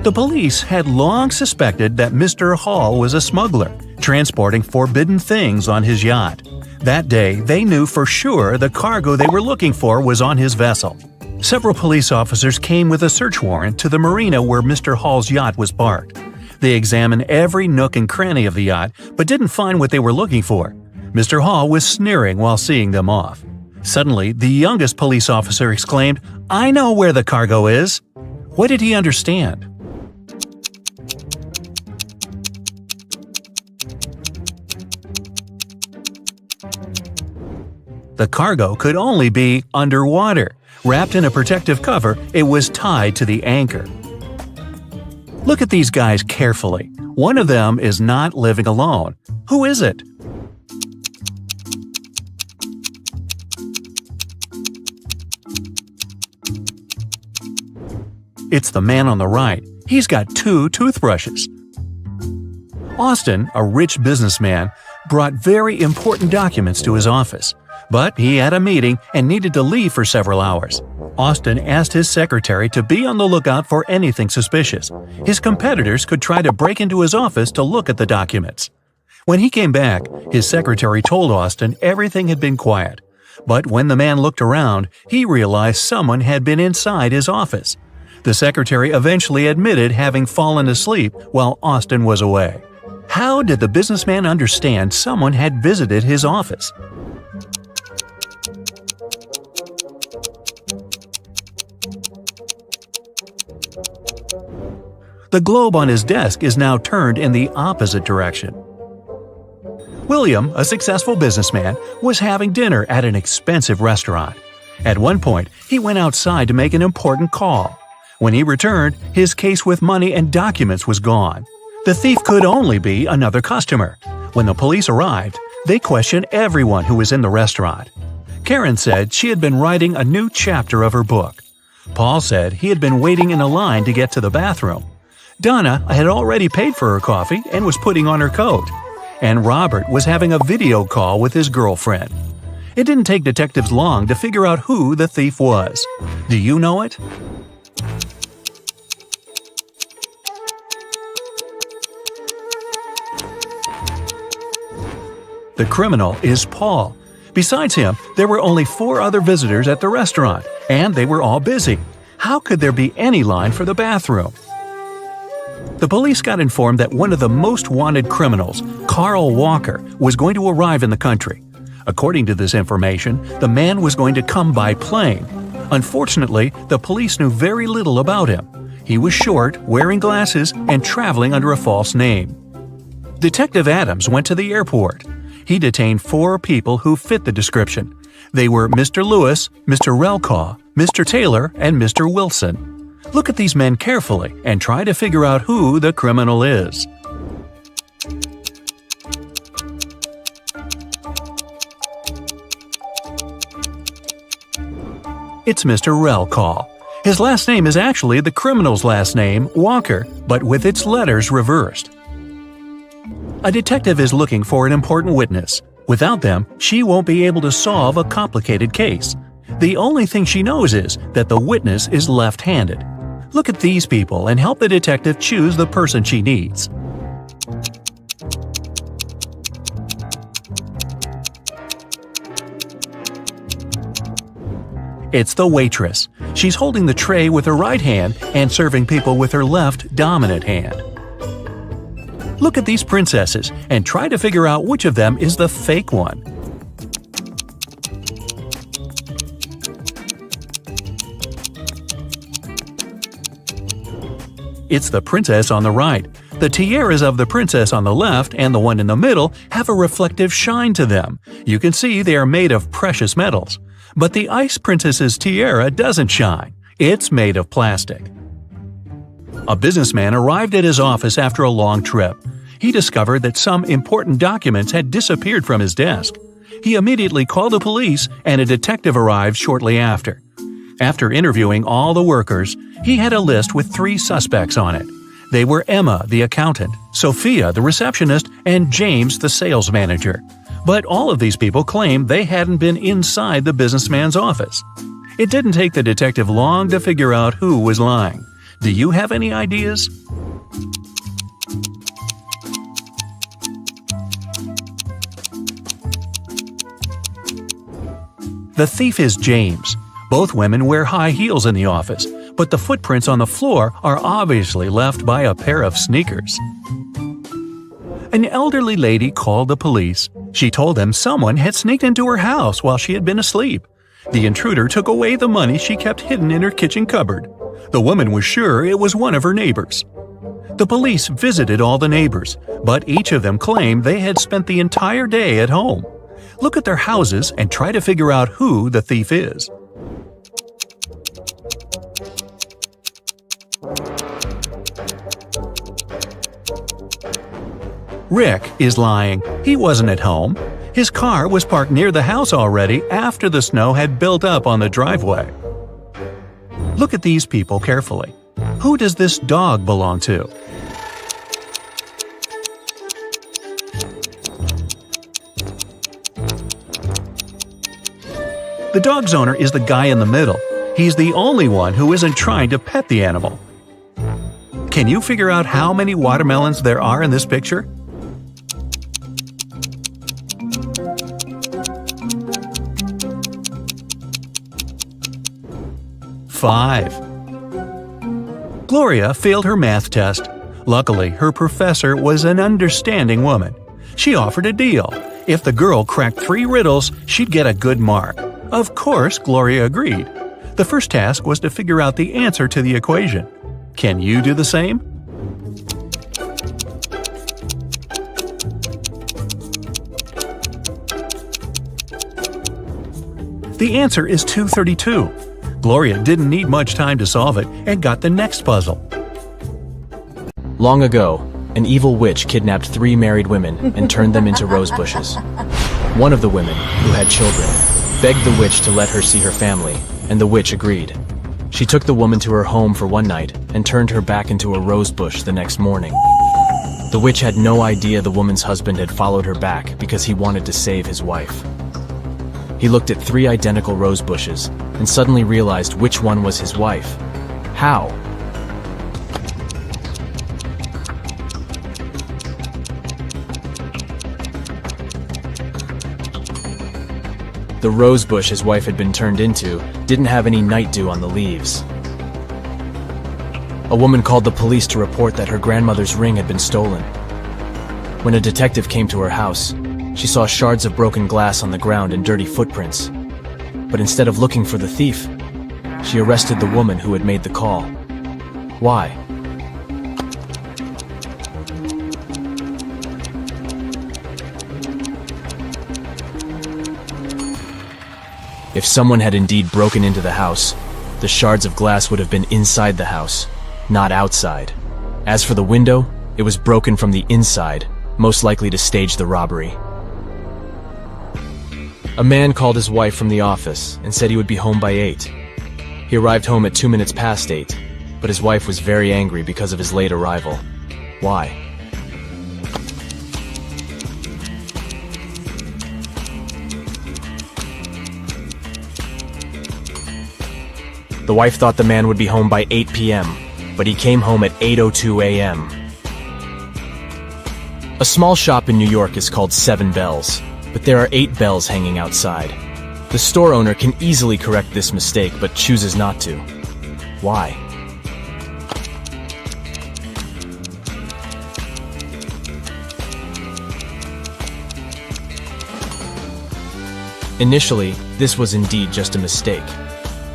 The police had long suspected that Mr. Hall was a smuggler, transporting forbidden things on his yacht. That day, they knew for sure the cargo they were looking for was on his vessel. Several police officers came with a search warrant to the marina where Mr. Hall's yacht was parked. They examined every nook and cranny of the yacht, but didn't find what they were looking for. Mr. Hall was sneering while seeing them off. Suddenly, the youngest police officer exclaimed, "I know where the cargo is!" What did he understand? The cargo could only be underwater. Wrapped in a protective cover, it was tied to the anchor. Look at these guys carefully. One of them is not living alone. Who is it? It's the man on the right. He's got 2 toothbrushes. Austin, a rich businessman, brought very important documents to his office. But he had a meeting and needed to leave for several hours. Austin asked his secretary to be on the lookout for anything suspicious. His competitors could try to break into his office to look at the documents. When he came back, his secretary told Austin everything had been quiet. But when the man looked around, he realized someone had been inside his office. The secretary eventually admitted having fallen asleep while Austin was away. How did the businessman understand someone had visited his office? The globe on his desk is now turned in the opposite direction. William, a successful businessman, was having dinner at an expensive restaurant. At one point, he went outside to make an important call. When he returned, his case with money and documents was gone. The thief could only be another customer. When the police arrived, they questioned everyone who was in the restaurant. Karen said she had been writing a new chapter of her book. Paul said he had been waiting in a line to get to the bathroom. Donna had already paid for her coffee and was putting on her coat. And Robert was having a video call with his girlfriend. It didn't take detectives long to figure out who the thief was. Do you know it? The criminal is Paul. Besides him, there were only 4 other visitors at the restaurant, and they were all busy. How could there be any line for the bathroom? The police got informed that one of the most wanted criminals, Carl Walker, was going to arrive in the country. According to this information, the man was going to come by plane. Unfortunately, the police knew very little about him. He was short, wearing glasses, and traveling under a false name. Detective Adams went to the airport. He detained 4 people who fit the description. They were Mr. Lewis, Mr. Relcaw, Mr. Taylor, and Mr. Wilson. Look at these men carefully and try to figure out who the criminal is. It's Mr. Relcaw. His last name is actually the criminal's last name, Walker, but with its letters reversed. A detective is looking for an important witness. Without them, she won't be able to solve a complicated case. The only thing she knows is that the witness is left-handed. Look at these people and help the detective choose the person she needs. It's the waitress. She's holding the tray with her right hand and serving people with her left dominant hand. Look at these princesses and try to figure out which of them is the fake one. It's the princess on the right. The tiaras of the princess on the left and the one in the middle have a reflective shine to them. You can see they are made of precious metals. But the ice princess's tiara doesn't shine. It's made of plastic. A businessman arrived at his office after a long trip. He discovered that some important documents had disappeared from his desk. He immediately called the police, and a detective arrived shortly after. After interviewing all the workers, he had a list with 3 suspects on it. They were Emma, the accountant, Sophia, the receptionist, and James, the sales manager. But all of these people claimed they hadn't been inside the businessman's office. It didn't take the detective long to figure out who was lying. Do you have any ideas? The thief is James. Both women wear high heels in the office, but the footprints on the floor are obviously left by a pair of sneakers. An elderly lady called the police. She told them someone had sneaked into her house while she had been asleep. The intruder took away the money she kept hidden in her kitchen cupboard. The woman was sure it was one of her neighbors. The police visited all the neighbors, but each of them claimed they had spent the entire day at home. Look at their houses and try to figure out who the thief is. Rick is lying. He wasn't at home. His car was parked near the house already after the snow had built up on the driveway. Look at these people carefully. Who does this dog belong to? The dog's owner is the guy in the middle. He's the only one who isn't trying to pet the animal. Can you figure out how many watermelons there are in this picture? Five. Gloria failed her math test. Luckily, her professor was an understanding woman. She offered a deal. If the girl cracked 3 riddles, she'd get a good mark. Of course, Gloria agreed. The first task was to figure out the answer to the equation. Can you do the same? The answer is 232. Gloria didn't need much time to solve it and got the next puzzle. Long ago, an evil witch kidnapped 3 married women and turned them into rose bushes. One of the women, who had children, begged the witch to let her see her family, and the witch agreed. She took the woman to her home for one night and turned her back into a rose bush the next morning. The witch had no idea the woman's husband had followed her back because he wanted to save his wife. He looked at 3 identical rose bushes and suddenly realized which one was his wife. How? The rose bush his wife had been turned into didn't have any night dew on the leaves. A woman called the police to report that her grandmother's ring had been stolen. When a detective came to her house, she saw shards of broken glass on the ground and dirty footprints. But instead of looking for the thief, she arrested the woman who had made the call. Why? If someone had indeed broken into the house, the shards of glass would have been inside the house, not outside. As for the window, it was broken from the inside, most likely to stage the robbery. A man called his wife from the office and said he would be home by 8. He arrived home at 2 minutes past 8, but his wife was very angry because of his late arrival. Why? The wife thought the man would be home by 8 p.m., but he came home at 8:02 a.m. A small shop in New York is called 7 Bells, but there are 8 bells hanging outside. The store owner can easily correct this mistake, but chooses not to. Why? Initially, this was indeed just a mistake.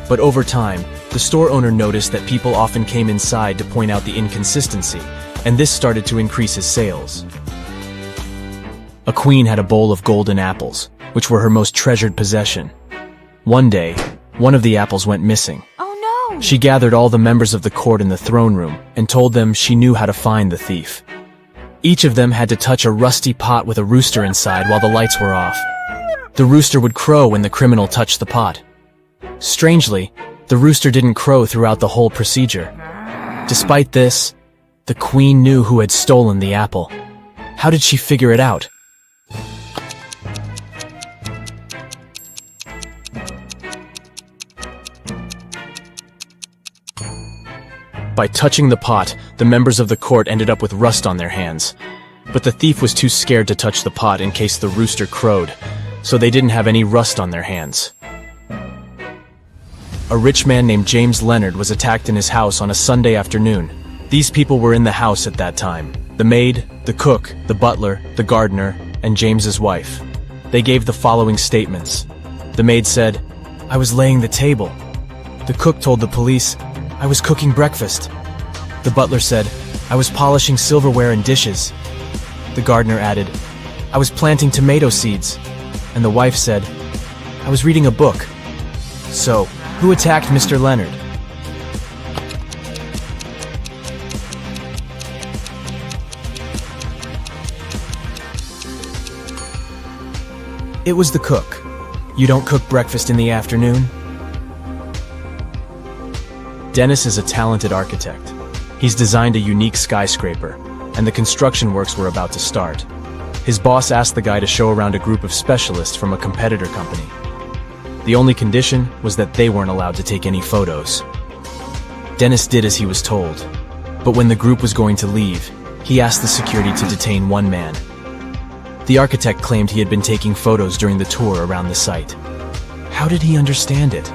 But over time, the store owner noticed that people often came inside to point out the inconsistency, and this started to increase his sales. A queen had a bowl of golden apples, which were her most treasured possession. One day, one of the apples went missing. Oh no! She gathered all the members of the court in the throne room and told them she knew how to find the thief. Each of them had to touch a rusty pot with a rooster inside while the lights were off. The rooster would crow when the criminal touched the pot. Strangely, the rooster didn't crow throughout the whole procedure. Despite this, the queen knew who had stolen the apple. How did she figure it out? By touching the pot, the members of the court ended up with rust on their hands. But the thief was too scared to touch the pot in case the rooster crowed, so they didn't have any rust on their hands. A rich man named James Leonard was attacked in his house on a Sunday afternoon. These people were in the house at that time: the maid, the cook, the butler, the gardener, and James's wife. They gave the following statements. The maid said, "I was laying the table." The cook told the police, "I was cooking breakfast." The butler said, "I was polishing silverware and dishes." The gardener added, "I was planting tomato seeds." And the wife said, "I was reading a book." So, who attacked Mr. Leonard? It was the cook. You don't cook breakfast in the afternoon? Dennis is a talented architect. He's designed a unique skyscraper, and the construction works were about to start. His boss asked the guy to show around a group of specialists from a competitor company. The only condition was that they weren't allowed to take any photos. Dennis did as he was told, but when the group was going to leave, he asked the security to detain one man. The architect claimed he had been taking photos during the tour around the site. How did he understand it?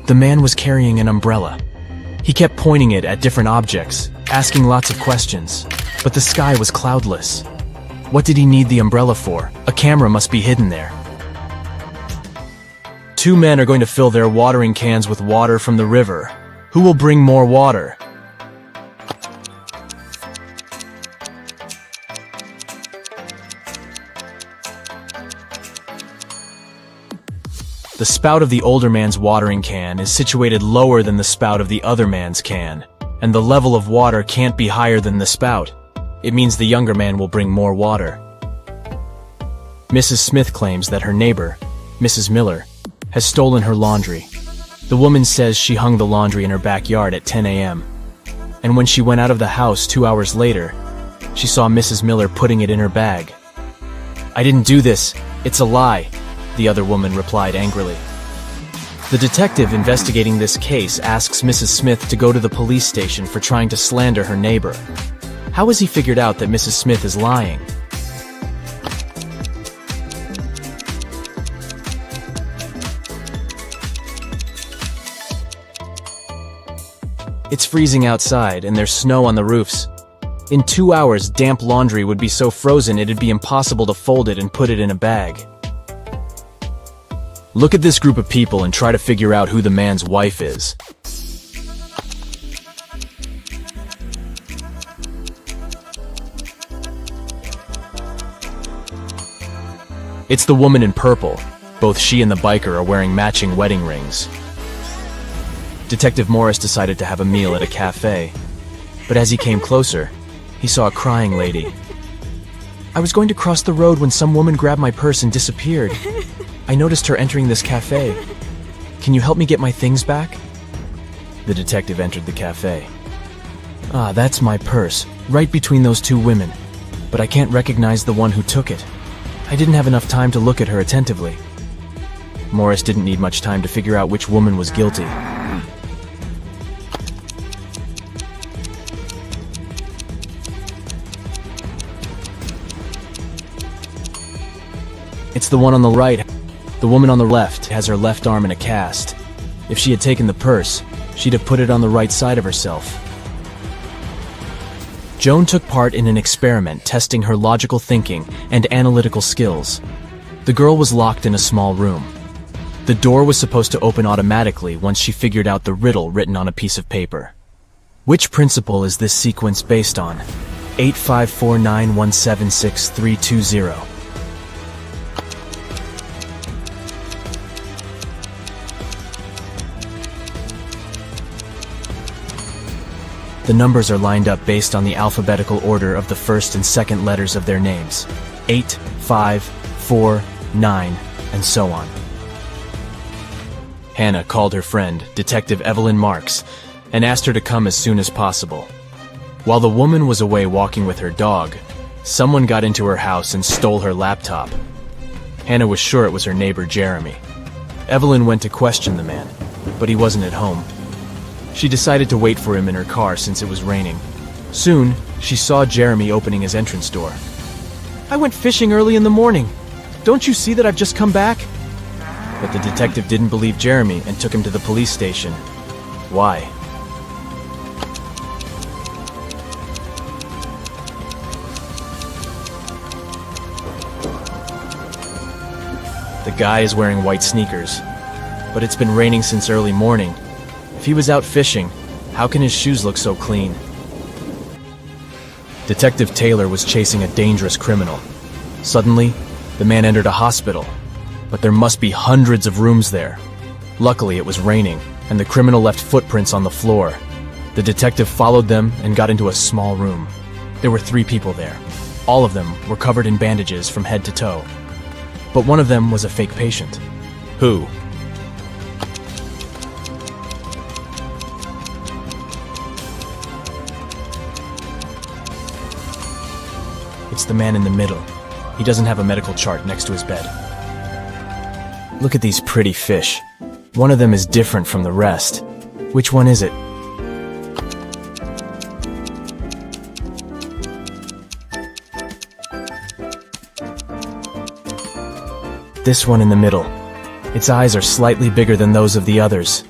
The man was carrying an umbrella. He kept pointing it at different objects, asking lots of questions, but the sky was cloudless. What did he need the umbrella for? A camera must be hidden there. Two men are going to fill their watering cans with water from the river. Who will bring more water? The spout of the older man's watering can is situated lower than the spout of the other man's can, and the level of water can't be higher than the spout. It means the younger man will bring more water. Mrs. Smith claims that her neighbor, Mrs. Miller, has stolen her laundry. The woman says she hung the laundry in her backyard at 10 a.m. And when she went out of the house 2 hours later, she saw Mrs. Miller putting it in her bag. "I didn't do this. It's a lie," the other woman replied angrily. The detective investigating this case asks Mrs. Smith to go to the police station for trying to slander her neighbor. How has he figured out that Mrs. Smith is lying? It's freezing outside, and there's snow on the roofs. In 2 hours, damp laundry would be so frozen it'd be impossible to fold it and put it in a bag. Look at this group of people and try to figure out who the man's wife is. It's the woman in purple. Both she and the biker are wearing matching wedding rings. Detective Morris decided to have a meal at a cafe, but as he came closer, he saw a crying lady. "I was going to cross the road when some woman grabbed my purse and disappeared. I noticed her entering this cafe. Can you help me get my things back?" The detective entered the cafe. "Ah, that's my purse, right between those two women, but I can't recognize the one who took it. I didn't have enough time to look at her attentively." Morris didn't need much time to figure out which woman was guilty. It's the one on the right. The woman on the left has her left arm in a cast. If she had taken the purse, she'd have put it on the right side of herself. Joan took part in an experiment testing her logical thinking and analytical skills. The girl was locked in a small room. The door was supposed to open automatically once she figured out the riddle written on a piece of paper. Which principle is this sequence based on? 85491763320. The numbers are lined up based on the alphabetical order of the first and second letters of their names. 8, 5, 4, 9, and so on. Hannah called her friend, Detective Evelyn Marks, and asked her to come as soon as possible. While the woman was away walking with her dog, Someone got into her house and stole her laptop. Hannah was sure it was her neighbor Jeremy. Evelyn went to question the man, but he wasn't at home. She decided to wait for him in her car since it was raining. Soon, she saw Jeremy opening his entrance door. "I went fishing early in the morning. Don't you see that I've just come back?" But the detective didn't believe Jeremy and took him to the police station. Why? The guy is wearing white sneakers, but it's been raining since early morning. If he was out fishing, how can his shoes look so clean? Detective Taylor was chasing a dangerous criminal. Suddenly, the man entered a hospital, but there must be hundreds of rooms there. Luckily, it was raining, and the criminal left footprints on the floor. The detective followed them and got into a small room. There were 3 people there. All of them were covered in bandages from head to toe. But one of them was a fake patient. Who? It's the man in the middle. He doesn't have a medical chart next to his bed. Look at these pretty fish. One of them is different from the rest. Which one is it? This one in the middle. Its eyes are slightly bigger than those of the others.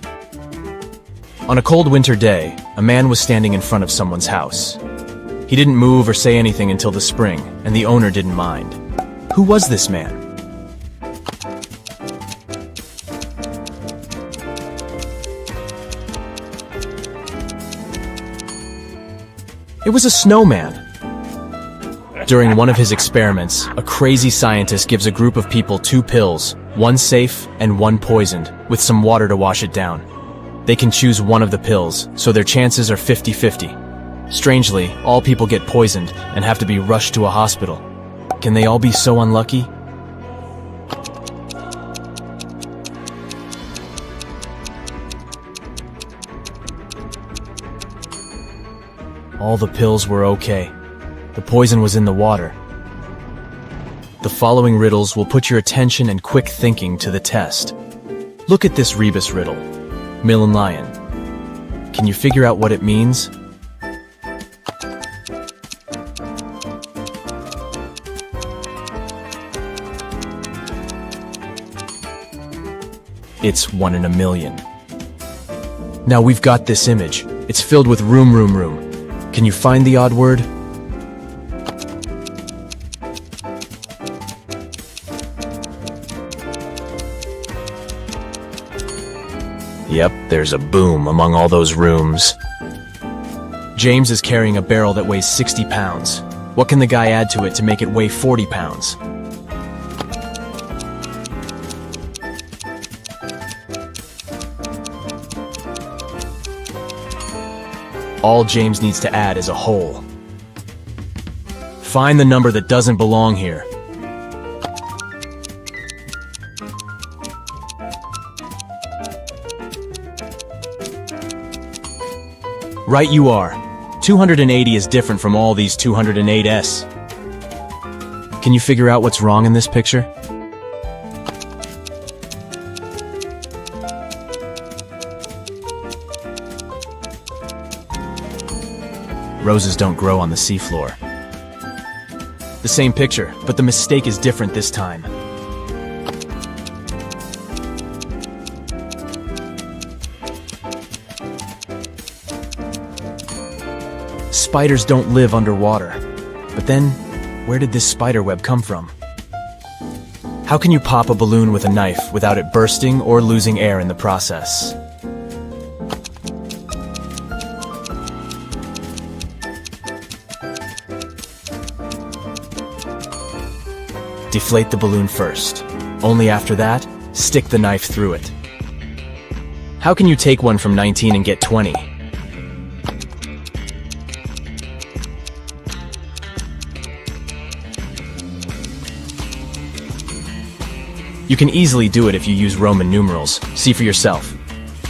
On a cold winter day, a man was standing in front of someone's house. He didn't move or say anything until the spring, and the owner didn't mind. Who was this man? It was a snowman. During one of his experiments, a crazy scientist gives a group of people 2 pills, one safe and one poisoned, with some water to wash it down. They can choose one of the pills, so their chances are 50-50. Strangely, all people get poisoned and have to be rushed to a hospital. Can they all be so unlucky? All the pills were okay. The poison was in the water. The following riddles will put your attention and quick thinking to the test. Look at this rebus riddle. Mill and lion. Can you figure out what it means? It's 1 in a million. Now we've got this image. It's filled with room. Can you find the odd word? Yep, there's a boom among all those rooms. James is carrying a barrel that weighs 60 pounds. What can the guy add to it to make it weigh 40 pounds? All James needs to add is a hole. Find the number that doesn't belong here. Right you are. 280 is different from all these 208s. Can you figure out what's wrong in this picture? Roses don't grow on the seafloor. The same picture, but the mistake is different this time. Spiders don't live underwater. But then, where did this spider web come from? How can you pop a balloon with a knife without it bursting or losing air in the process? Deflate the balloon first. Only after that, stick the knife through it. How can you take one from 19 and get 20? You can easily do it if you use Roman numerals. See for yourself.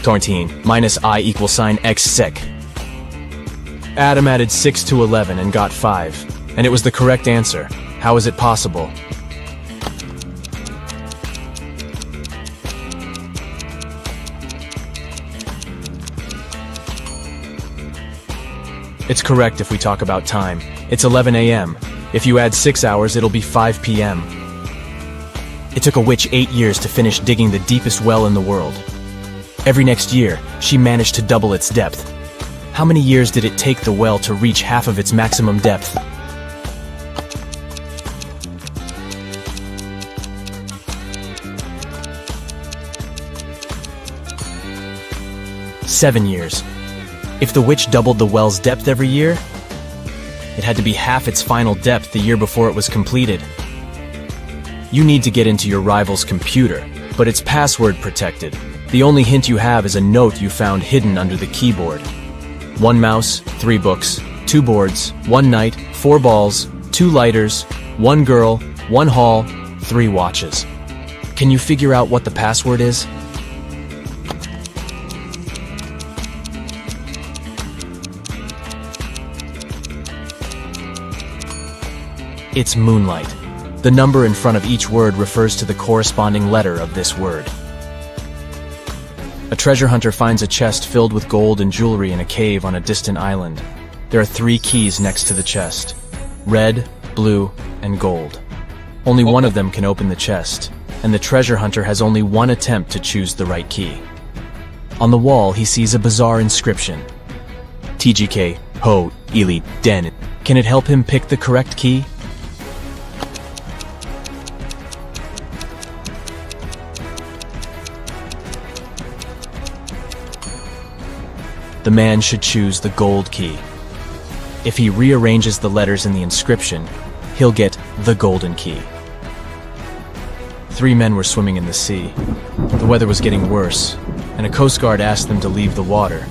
14 minus I equals sign x sec. Adam added 6 to 11 and got 5. And it was the correct answer. How is it possible? It's correct if we talk about time. It's 11 a.m. If you add 6 hours, it'll be 5 p.m. It took a witch 8 years to finish digging the deepest well in the world. Every next year, she managed to double its depth. How many years did it take the well to reach half of its maximum depth? Seven years. If the witch doubled the well's depth every year, it had to be half its final depth the year before it was completed. You need to get into your rival's computer, but it's password protected. The only hint you have is a note you found hidden under the keyboard. 1 mouse, 3 books, 2 boards, 1 knight, 4 balls, 2 lighters, 1 girl, 1 hall, 3 watches. Can you figure out what the password is? It's moonlight. The number in front of each word refers to the corresponding letter of this word. A treasure hunter finds a chest filled with gold and jewelry in a cave on a distant island. There are 3 keys next to the chest: red, blue, and gold. Only one of them can open the chest, and the treasure hunter has only one attempt to choose the right key. On the wall, he sees a bizarre inscription: TGK, Ho, Ili, Den. Can it help him pick the correct key? The man should choose the gold key. If he rearranges the letters in the inscription, he'll get the golden key. 3 men were swimming in the sea. The weather was getting worse, and a Coast Guard asked them to leave the water.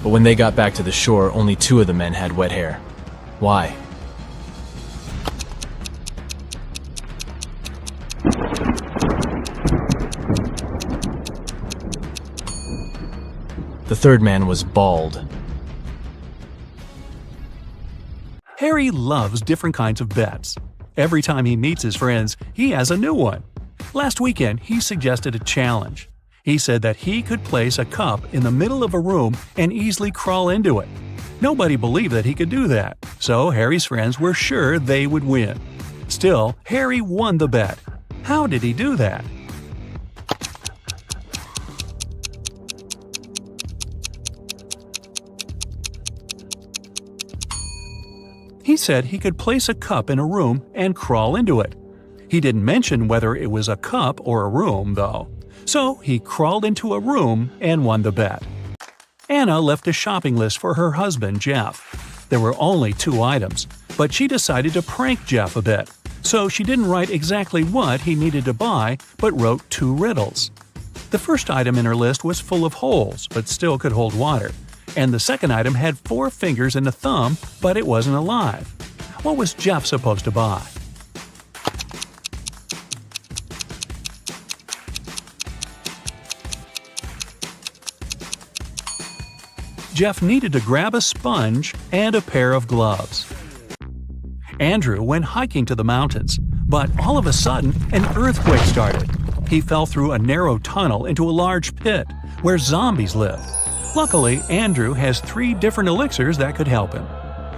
But when they got back to the shore, only 2 of the men had wet hair. Why? The 3rd man was bald. Harry loves different kinds of bets. Every time he meets his friends, he has a new one. Last weekend, he suggested a challenge. He said that he could place a cup in the middle of a room and easily crawl into it. Nobody believed that he could do that, so Harry's friends were sure they would win. Still, Harry won the bet. How did he do that? He said he could place a cup in a room and crawl into it. He didn't mention whether it was a cup or a room, though. So he crawled into a room and won the bet. Anna left a shopping list for her husband, Jeff. There were only 2 items, but she decided to prank Jeff a bit. So she didn't write exactly what he needed to buy, but wrote 2 riddles. The first item in her list was full of holes, but still could hold water. And the second item had 4 fingers and a thumb, but it wasn't alive. What was Jeff supposed to buy? Jeff needed to grab a sponge and a pair of gloves. Andrew went hiking to the mountains, but all of a sudden, an earthquake started. He fell through a narrow tunnel into a large pit where zombies lived. Luckily, Andrew has 3 different elixirs that could help him.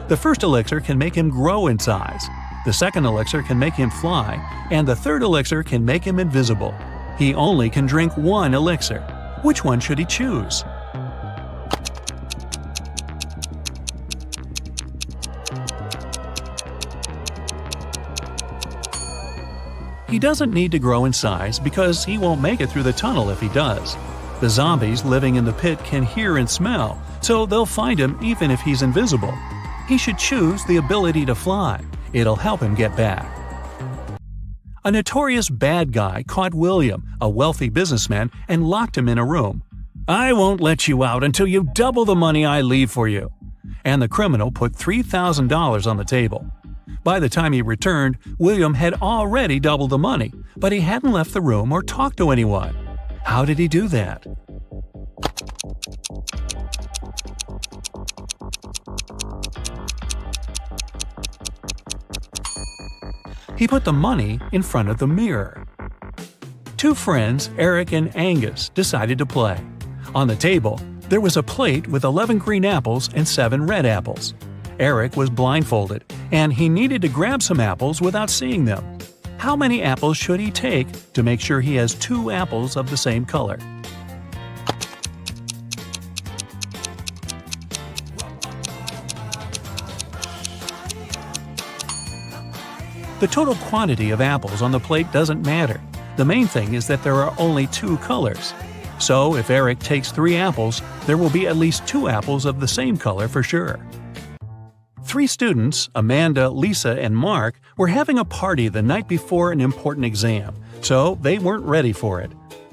The first elixir can make him grow in size, the second elixir can make him fly, and the third elixir can make him invisible. He only can drink 1 elixir. Which one should he choose? He doesn't need to grow in size because he won't make it through the tunnel if he does. The zombies living in the pit can hear and smell, so they'll find him even if he's invisible. He should choose the ability to fly. It'll help him get back. A notorious bad guy caught William, a wealthy businessman, and locked him in a room. "I won't let you out until you double the money I leave for you." And the criminal put $3,000 on the table. By the time he returned, William had already doubled the money, but he hadn't left the room or talked to anyone. How did he do that? He put the money in front of the mirror. Two friends, Eric and Angus, decided to play. On the table, there was a plate with 11 green apples and 7 red apples. Eric was blindfolded, and he needed to grab some apples without seeing them. How many apples should he take to make sure he has 2 apples of the same color? The total quantity of apples on the plate doesn't matter. The main thing is that there are only 2 colors. So if Eric takes 3 apples, there will be at least 2 apples of the same color for sure. 3 students, Amanda, Lisa, and Mark, were having a party the night before an important exam, so they weren't ready for it.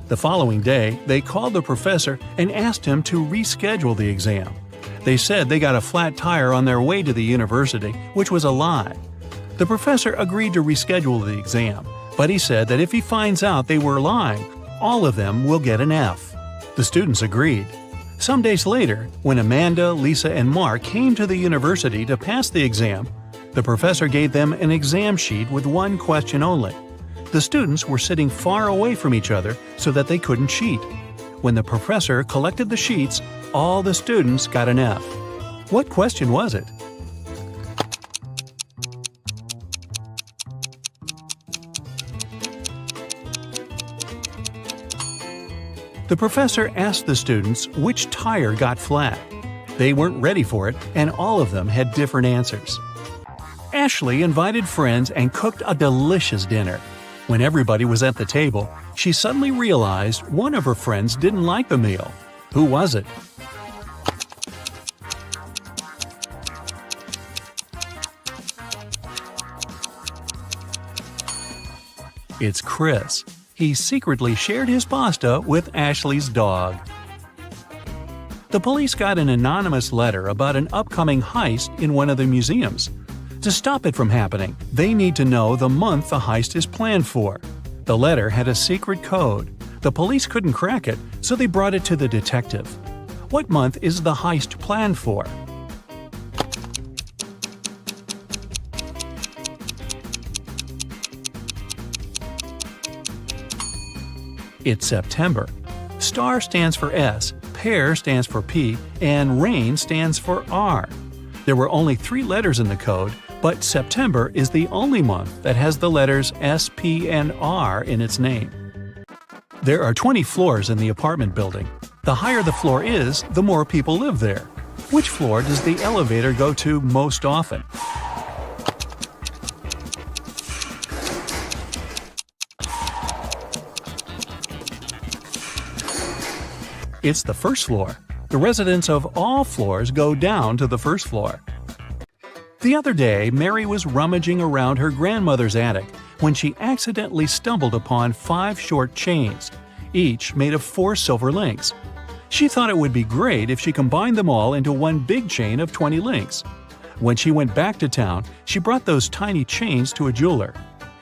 The following day, they called the professor and asked him to reschedule the exam. They said they got a flat tire on their way to the university, which was a lie. The professor agreed to reschedule the exam, but he said that if he finds out they were lying, all of them will get an F. The students agreed. Some days later, when Amanda, Lisa, and Mark came to the university to pass the exam, the professor gave them an exam sheet with 1 question only. The students were sitting far away from each other so that they couldn't cheat. When the professor collected the sheets, all the students got an F. What question was it? The professor asked the students which tire got flat. They weren't ready for it, and all of them had different answers. Ashley invited friends and cooked a delicious dinner. When everybody was at the table, she suddenly realized one of her friends didn't like the meal. Who was it? It's Chris. He secretly shared his pasta with Ashley's dog. The police got an anonymous letter about an upcoming heist in one of the museums. To stop it from happening, they need to know the month the heist is planned for. The letter had a secret code. The police couldn't crack it, so they brought it to the detective. What month is the heist planned for? It's September. Star stands for S, pear stands for P, and rain stands for R. There were only 3 letters in the code, but September is the only month that has the letters S, P, and R in its name. There are 20 floors in the apartment building. The higher the floor is, the more people live there. Which floor does the elevator go to most often? It's the first floor. The residents of all floors go down to the first floor. The other day, Mary was rummaging around her grandmother's attic when she accidentally stumbled upon 5 short chains, each made of 4 silver links. She thought it would be great if she combined them all into one big chain of 20 links. When she went back to town, she brought those tiny chains to a jeweler.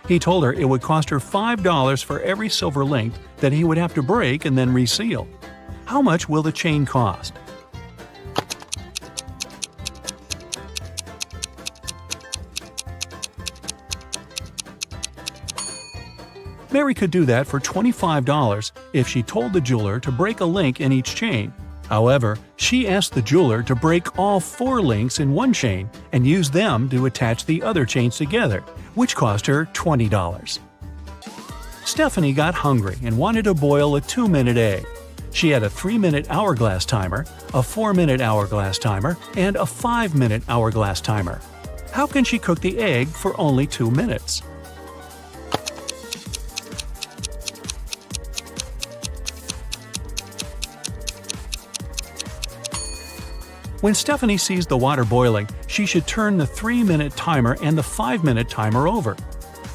He told her it would cost her $5 for every silver link that he would have to break and then reseal. How much will the chain cost? Mary could do that for $25 if she told the jeweler to break a link in each chain. However, she asked the jeweler to break all 4 links in one chain and use them to attach the other chains together, which cost her $20. Stephanie got hungry and wanted to boil a 2-minute egg. She had a 3-minute hourglass timer, a 4-minute hourglass timer, and a 5-minute hourglass timer. How can she cook the egg for only 2 minutes? When Stephanie sees the water boiling, she should turn the 3-minute timer and the 5-minute timer over.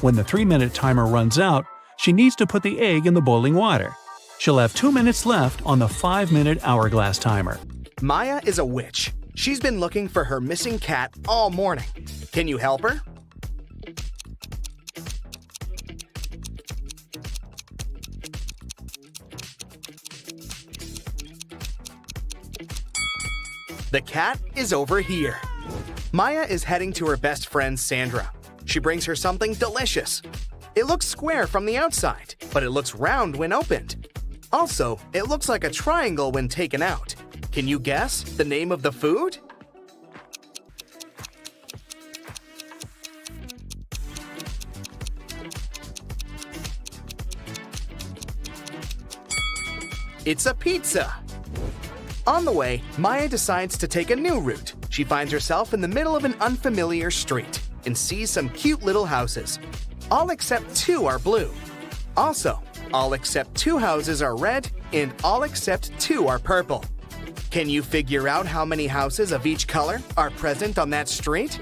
When the 3-minute timer runs out, she needs to put the egg in the boiling water. She'll have 2 minutes left on the 5-minute hourglass timer. Maya is a witch. She's been looking for her missing cat all morning. Can you help her? The cat is over here. Maya is heading to her best friend Sandra. she brings her something delicious. It looks square from the outside, but it looks round when opened. Also, it looks like a triangle when taken out. Can you guess the name of the food? It's a pizza. On the way, Maya decides to take a new route. She finds herself in the middle of an unfamiliar street and sees some cute little houses. All except 2 are blue. Also, all except 2 houses are red and all except 2 are purple. Can you figure out how many houses of each color are present on that street?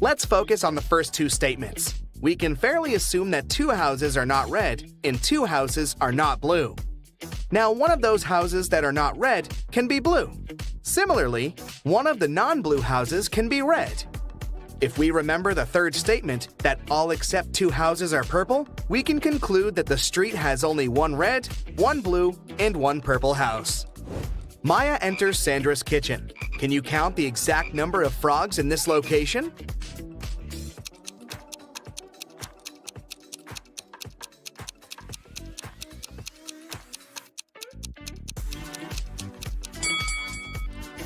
Let's focus on the first 2 statements. We can fairly assume that 2 houses are not red and 2 houses are not blue. Now, one of those houses that are not red can be blue. Similarly, one of the non-blue houses can be red. If we remember the third statement, that all except 2 houses are purple, we can conclude that the street has only 1 red, 1 blue, and 1 purple house. Maya enters Sandra's kitchen. Can you count the exact number of frogs in this location?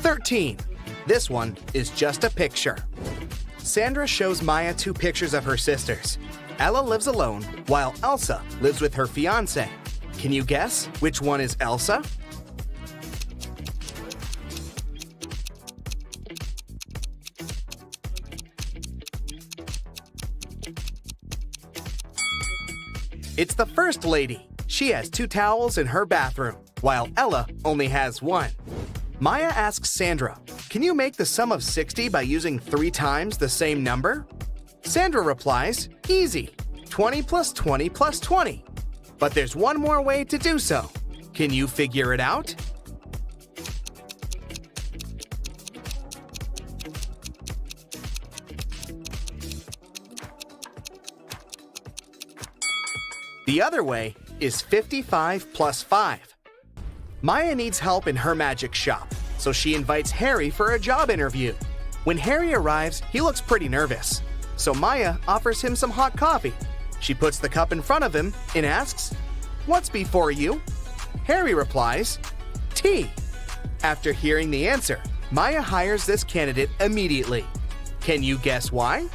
$13. This one is just a picture. Sandra shows Maya 2 pictures of her sisters. Ella lives alone, while Elsa lives with her fiancé. Can you guess which one is Elsa? It's the first lady. She has 2 towels in her bathroom, while Ella only has 1. Maya asks Sandra, can you make the sum of 60 by using 3 times the same number? Sandra replies, easy, 20 plus 20 plus 20. But there's one more way to do so. Can you figure it out? The other way is 55 plus 5. Maya needs help in her magic shop, so she invites Harry for a job interview. When Harry arrives, he looks pretty nervous, so Maya offers him some hot coffee. She puts the cup in front of him and asks, "What's before you?" Harry replies, "Tea." After hearing the answer, Maya hires this candidate immediately. Can you guess why?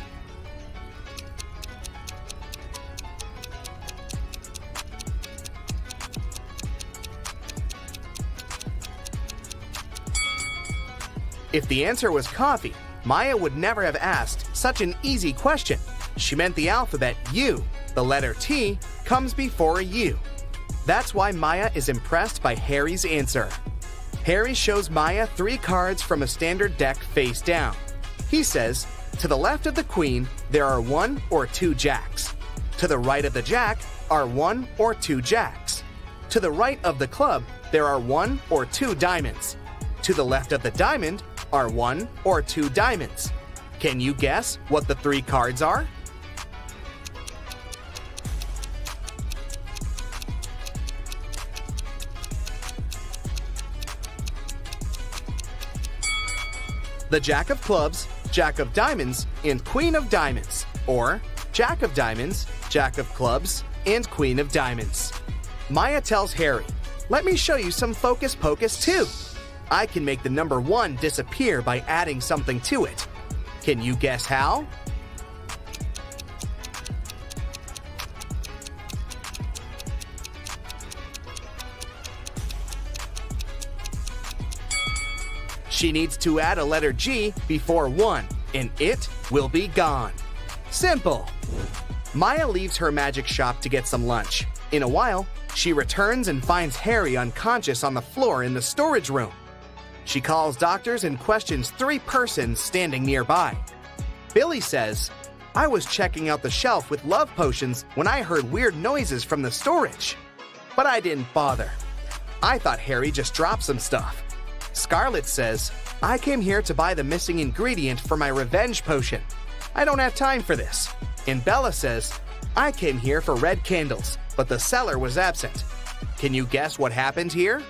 If the answer was coffee, Maya would never have asked such an easy question. She meant the alphabet U, the letter T, comes before a U. That's why Maya is impressed by Harry's answer. Harry shows Maya 3 cards from a standard deck face down. He says, to the left of the queen, there are 1 or 2 jacks. To the right of the jack are 1 or 2 jacks. To the right of the club, there are 1 or 2 diamonds. To the left of the diamond are 1 or 2 diamonds. Can you guess what the 3 cards are? The Jack of Clubs, Jack of Diamonds, and Queen of Diamonds, or Jack of Diamonds, Jack of Clubs, and Queen of Diamonds. Maya tells Harry, "Let me show you some focus pocus too. I can make the number 1 disappear by adding something to it. Can you guess how?" She needs to add a letter G before 1, and it will be gone. Simple. Maya leaves her magic shop to get some lunch. In a while, she returns and finds Harry unconscious on the floor in the storage room. She calls doctors and questions 3 persons standing nearby. Billy says, "I was checking out the shelf with love potions when I heard weird noises from the storage. But I didn't bother. I thought Harry just dropped some stuff." Scarlett says, "I came here to buy the missing ingredient for my revenge potion. I don't have time for this." And Bella says, I came here for red candles, but the seller was absent. Can you guess what happened here?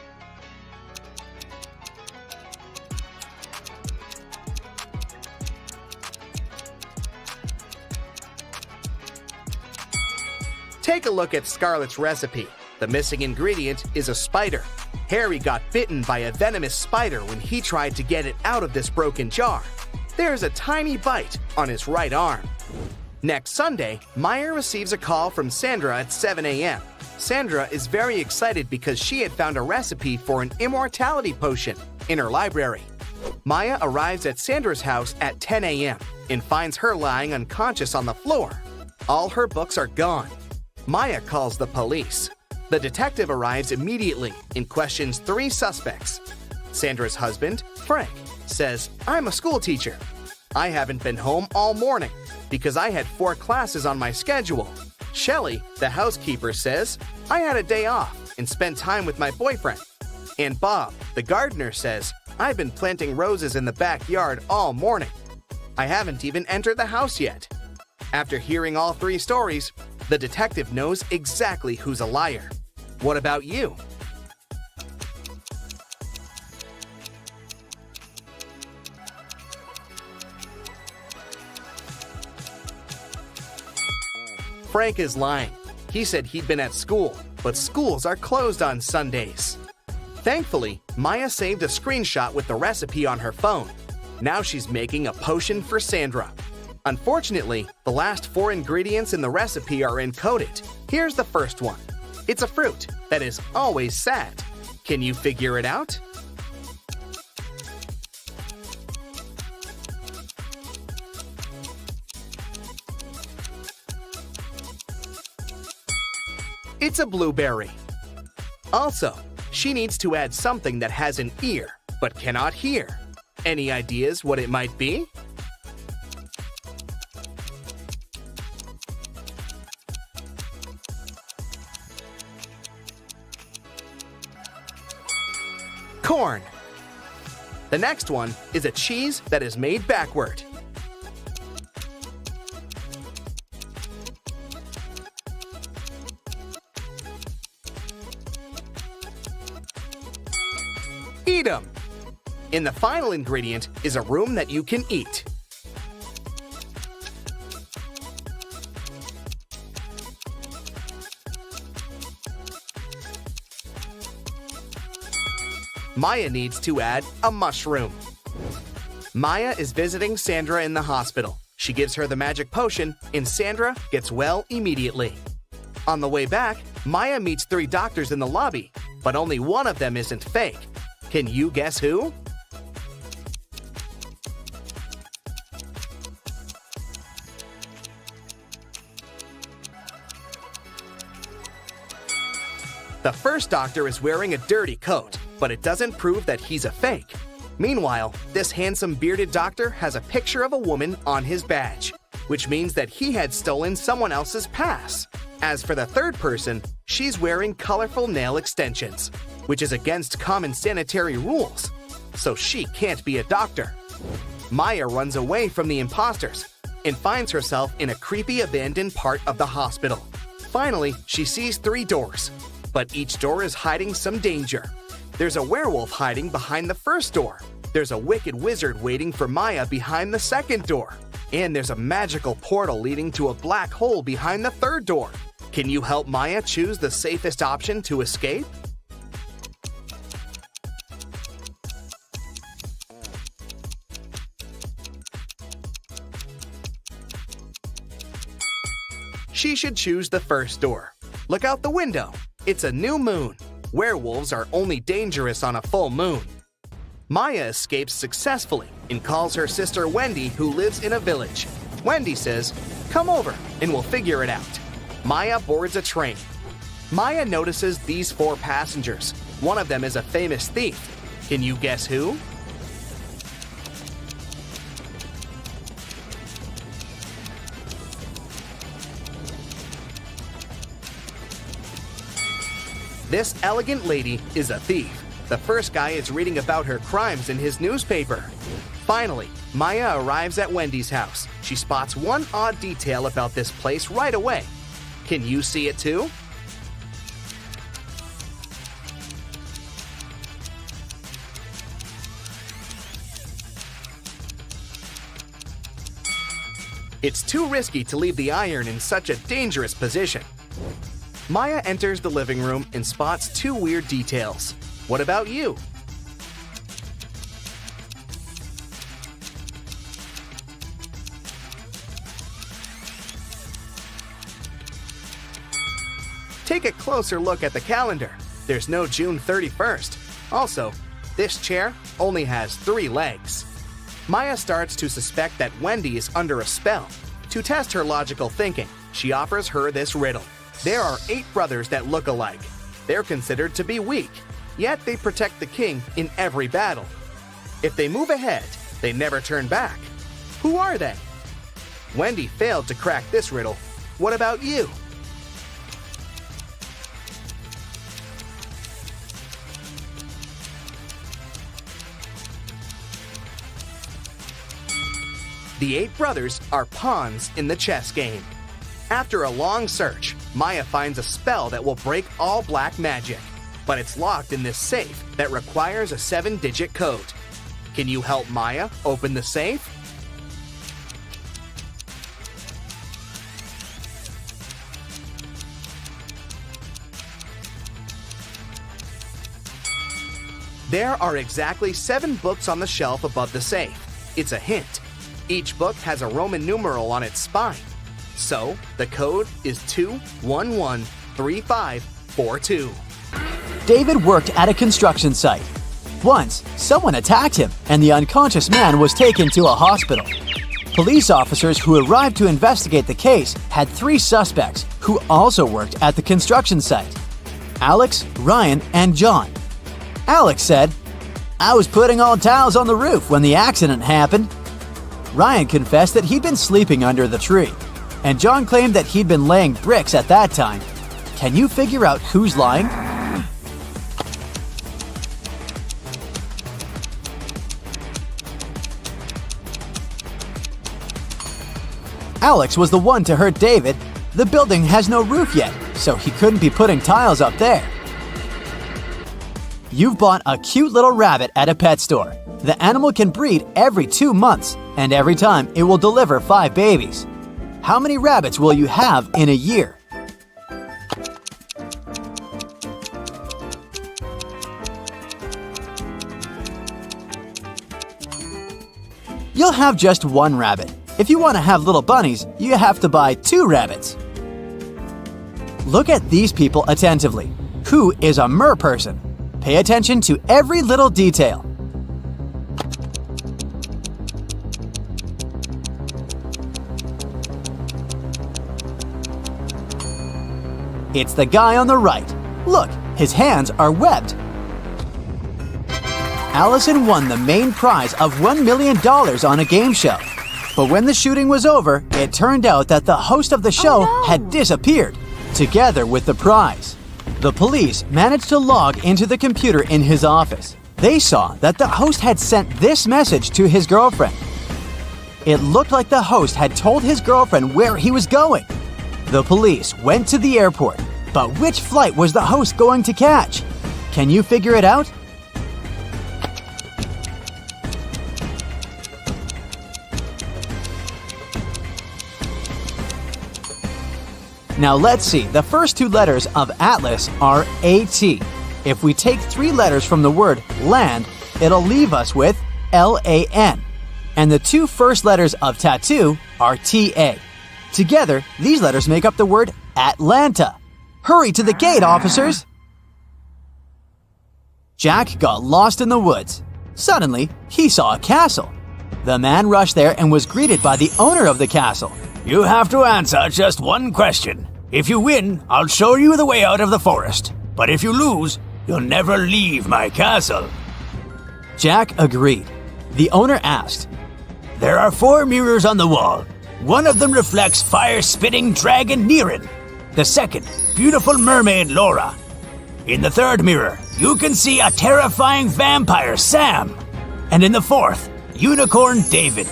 Take a look at Scarlett's recipe. The missing ingredient is a spider. Harry got bitten by a venomous spider when he tried to get it out of this broken jar. There's a tiny bite on his right arm. Next Sunday, Maya receives a call from Sandra at 7 a.m. Sandra is very excited because she had found a recipe for an immortality potion in her library. Maya arrives at Sandra's house at 10 a.m. and finds her lying unconscious on the floor. All her books are gone. Maya calls the police. The detective arrives immediately and questions 3 suspects. Sandra's husband, Frank, says, "I'm a school teacher. I haven't been home all morning because I had 4 classes on my schedule." Shelley, the housekeeper, says, "I had a day off and spent time with my boyfriend." And Bob, the gardener, says, "I've been planting roses in the backyard all morning. I haven't even entered the house yet." After hearing all 3 stories, the detective knows exactly who's a liar. What about you? Frank is lying. He said he'd been at school, but schools are closed on Sundays. Thankfully, Maya saved a screenshot with the recipe on her phone. Now she's making a potion for Sandra. Unfortunately, the last 4 ingredients in the recipe are encoded. Here's the first one. It's a fruit that is always sad. Can you figure it out? It's a blueberry. Also, she needs to add something that has an ear but cannot hear. Any ideas what it might be? Corn. The next one is a cheese that is made backward. Eat 'em. And the final ingredient is a room that you can eat. Maya needs to add a mushroom. Maya is visiting Sandra in the hospital. She gives her the magic potion, and Sandra gets well immediately. On the way back, Maya meets 3 doctors in the lobby, but only one of them isn't fake. Can you guess who? The first doctor is wearing a dirty coat, but it doesn't prove that he's a fake. Meanwhile, this handsome bearded doctor has a picture of a woman on his badge, which means that he had stolen someone else's pass. As for the third person, she's wearing colorful nail extensions, which is against common sanitary rules, so she can't be a doctor. Maya runs away from the imposters and finds herself in a creepy abandoned part of the hospital. Finally, she sees 3 doors, but each door is hiding some danger. There's a werewolf hiding behind the first door. There's a wicked wizard waiting for Maya behind the second door. And there's a magical portal leading to a black hole behind the third door. Can you help Maya choose the safest option to escape? She should choose the first door. Look out the window. It's a new moon. Werewolves are only dangerous on a full moon. Maya escapes successfully and calls her sister Wendy, who lives in a village. Wendy says, "Come over and we'll figure it out." Maya boards a train. Maya notices these 4 passengers. One of them is a famous thief. Can you guess who? This elegant lady is a thief. The first guy is reading about her crimes in his newspaper. Finally, Maya arrives at Wendy's house. She spots one odd detail about this place right away. Can you see it too? It's too risky to leave the iron in such a dangerous position. Maya enters the living room and spots two weird details. What about you? Take a closer look at the calendar. There's no June 31st. Also, this chair only has 3 legs. Maya starts to suspect that Wendy is under a spell. To test her logical thinking, she offers her this riddle. There are 8 brothers that look alike. They're considered to be weak, yet they protect the king in every battle. If they move ahead, they never turn back. Who are they? Wendy failed to crack this riddle. What about you? The 8 brothers are pawns in the chess game. After a long search, Maya finds a spell that will break all black magic, but it's locked in this safe that requires a 7-digit code. Can you help Maya open the safe? There are exactly 7 books on the shelf above the safe. It's a hint. Each book has a Roman numeral on its spine. So, the code is 2113542. David worked at a construction site. Once, someone attacked him, and the unconscious man was taken to a hospital. Police officers who arrived to investigate the case had 3 suspects who also worked at the construction site: Alex, Ryan, and John. Alex said, "I was putting all tiles on the roof when the accident happened." Ryan confessed that he'd been sleeping under the tree, and John claimed that he'd been laying bricks at that time. Can you figure out who's lying? Alex was the one to hurt David. The building has no roof yet, so he couldn't be putting tiles up there. You've bought a cute little rabbit at a pet store. The animal can breed every 2 months, and every time it will deliver 5 babies. How many rabbits will you have in a year? You'll have just 1 rabbit. If you want to have little bunnies, you have to buy 2 rabbits. Look at these people attentively. Who is a mer person? Pay attention to every little detail. It's the guy on the right. Look, his hands are webbed. Allison won the main prize of $1 million on a game show. But when the shooting was over, it turned out that the host of the show had disappeared, together with the prize. The police managed to log into the computer in his office. They saw that the host had sent this message to his girlfriend. It looked like the host had told his girlfriend where he was going. The police went to the airport, but which flight was the host going to catch? Can you figure it out? Now let's see, the first 2 letters of Atlas are AT. If we take 3 letters from the word land, it'll leave us with LAN. And the 2 first letters of tattoo are TA. Together, these letters make up the word Atlanta. Hurry to the gate, officers! Jack got lost in the woods. Suddenly, he saw a castle. The man rushed there and was greeted by the owner of the castle. You have to answer just 1 question. If you win, I'll show you the way out of the forest. But if you lose, you'll never leave my castle. Jack agreed. The owner asked, There are 4 mirrors on the wall. One of them reflects fire-spitting dragon Niren. The second, beautiful mermaid Laura. In the 3rd mirror, you can see a terrifying vampire Sam. And in the 4th, unicorn David.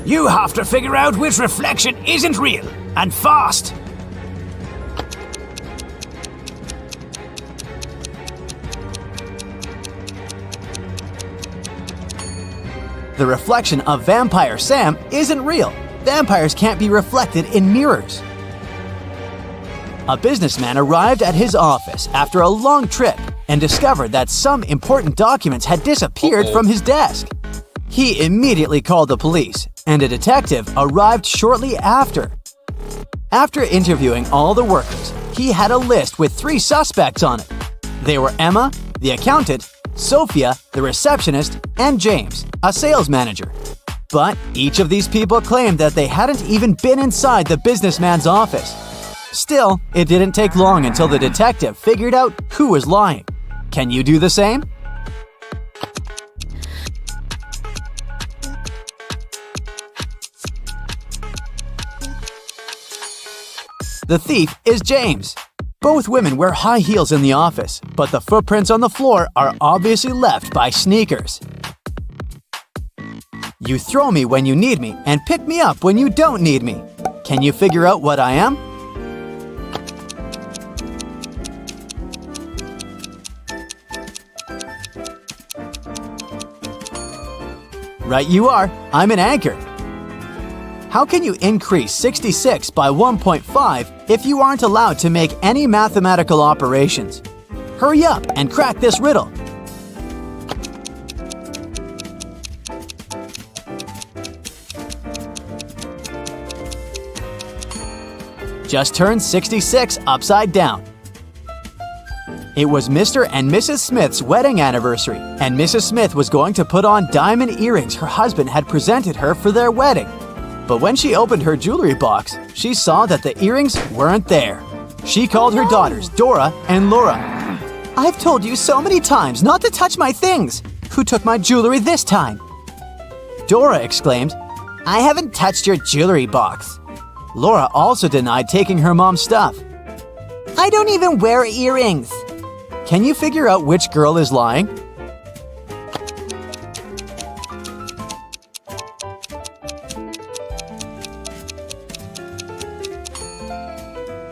You have to figure out which reflection isn't real, and fast. The reflection of Vampire Sam isn't real. Vampires can't be reflected in mirrors. A businessman arrived at his office after a long trip and discovered that some important documents had disappeared from his desk. He immediately called the police, and a detective arrived shortly after. After interviewing all the workers, he had a list with 3 suspects on it. They were Emma, the accountant, Sophia, the receptionist, and James, a sales manager. But each of these people claimed that they hadn't even been inside the businessman's office. Still, it didn't take long until the detective figured out who was lying. Can you do the same? The thief is James. Both women wear high heels in the office, but the footprints on the floor are obviously left by sneakers. You throw me when you need me and pick me up when you don't need me. Can you figure out what I am? Right you are. I'm an anchor. How can you increase 66 by 1.5 if you aren't allowed to make any mathematical operations? Hurry up and crack this riddle. Just turn 66 upside down. It was Mr. and Mrs. Smith's wedding anniversary, and Mrs. Smith was going to put on diamond earrings her husband had presented her for their wedding. But when she opened her jewelry box, she saw that the earrings weren't there. She called her daughters, Dora and Laura. "I've told you so many times not to touch my things. Who took my jewelry this time?" Dora exclaimed, "I haven't touched your jewelry box." Laura also denied taking her mom's stuff. "I don't even wear earrings." Can you figure out which girl is lying?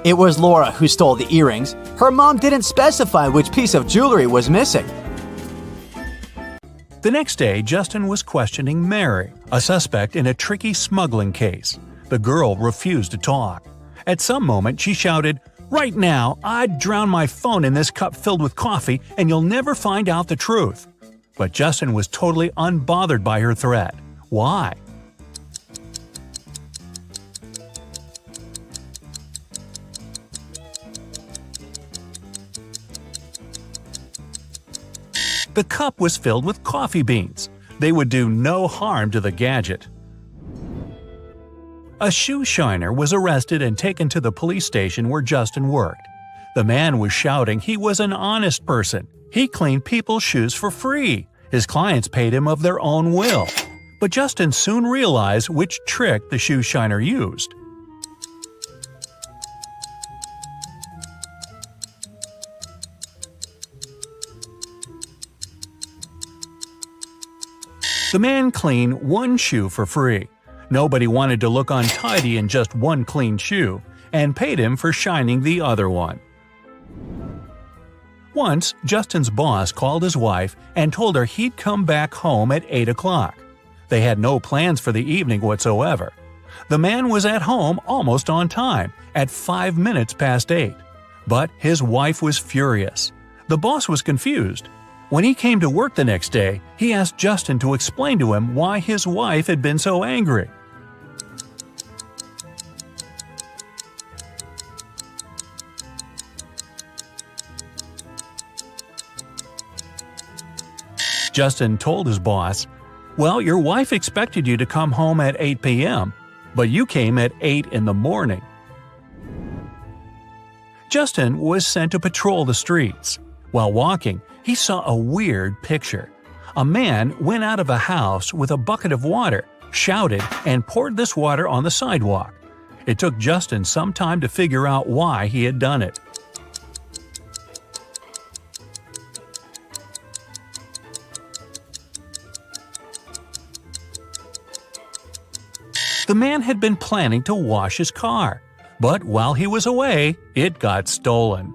It was Laura who stole the earrings. Her mom didn't specify which piece of jewelry was missing. The next day, Justin was questioning Mary, a suspect in a tricky smuggling case. The girl refused to talk. At some moment, she shouted, "Right now, I'd drown my phone in this cup filled with coffee and you'll never find out the truth." But Justin was totally unbothered by her threat. Why? The cup was filled with coffee beans. They would do no harm to the gadget. A shoe shiner was arrested and taken to the police station where Justin worked. The man was shouting he was an honest person. He cleaned people's shoes for free. His clients paid him of their own will. But Justin soon realized which trick the shoe shiner used. The man cleaned one shoe for free. Nobody wanted to look untidy in just one clean shoe, and paid him for shining the other one. Once, Justin's boss called his wife and told her he'd come back home at 8 o'clock. They had no plans for the evening whatsoever. The man was at home almost on time, at 5 minutes past 8. But his wife was furious. The boss was confused. When he came to work the next day, he asked Justin to explain to him why his wife had been so angry. Justin told his boss, "Well, your wife expected you to come home at 8 p.m., but you came at 8 in the morning." Justin was sent to patrol the streets. While walking, he saw a weird picture. A man went out of a house with a bucket of water, shouted, and poured this water on the sidewalk. It took Justin some time to figure out why he had done it. The man had been planning to wash his car, but while he was away, it got stolen.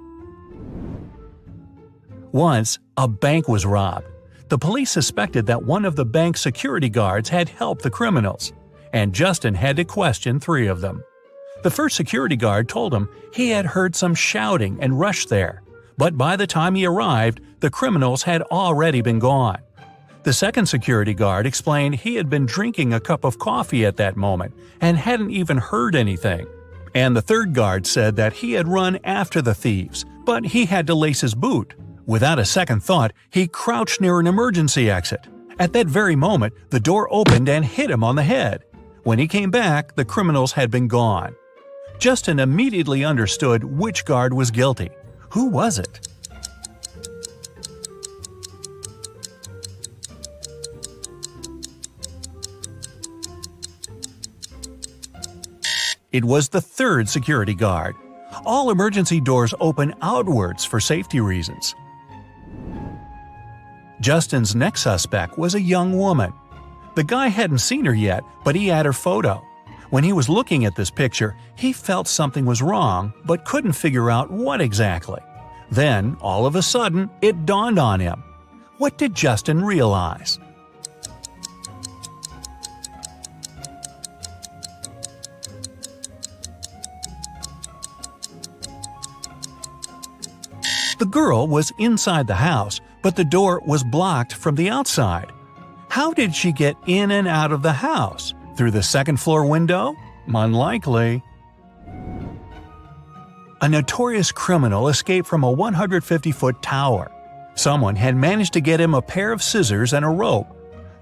Once, a bank was robbed. The police suspected that one of the bank's security guards had helped the criminals, and Justin had to question 3 of them. The first security guard told him he had heard some shouting and rushed there, but by the time he arrived, the criminals had already been gone. The second security guard explained he had been drinking a cup of coffee at that moment and hadn't even heard anything. And the third guard said that he had run after the thieves, but he had to lace his boot. Without a second thought, he crouched near an emergency exit. At that very moment, the door opened and hit him on the head. When he came back, the criminals had been gone. Justin immediately understood which guard was guilty. Who was it? It was the third security guard. All emergency doors open outwards for safety reasons. Justin's next suspect was a young woman. The guy hadn't seen her yet, but he had her photo. When he was looking at this picture, he felt something was wrong, but couldn't figure out what exactly. Then, all of a sudden, it dawned on him. What did Justin realize? The girl was inside the house, but the door was blocked from the outside. How did she get in and out of the house? Through the second-floor window? Unlikely. A notorious criminal escaped from a 150-foot tower. Someone had managed to get him a pair of scissors and a rope.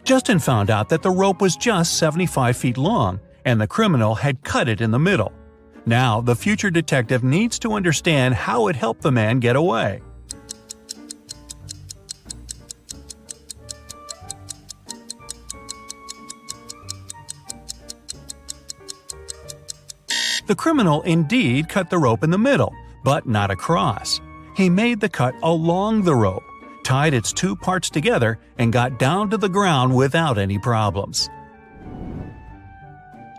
Justin found out that the rope was just 75 feet long, and the criminal had cut it in the middle. Now, the future detective needs to understand how it helped the man get away. The criminal indeed cut the rope in the middle, but not across. He made the cut along the rope, tied its 2 parts together, and got down to the ground without any problems.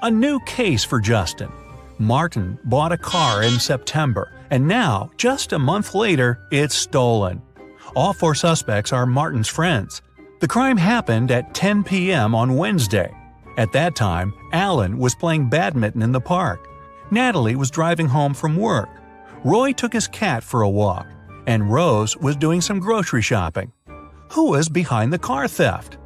A new case for Justin. Martin bought a car in September, and now, just a month later, it's stolen. All 4 suspects are Martin's friends. The crime happened at 10 p.m. on Wednesday. At that time, Alan was playing badminton in the park. Natalie was driving home from work. Roy took his cat for a walk, and Rose was doing some grocery shopping. Who was behind the car theft?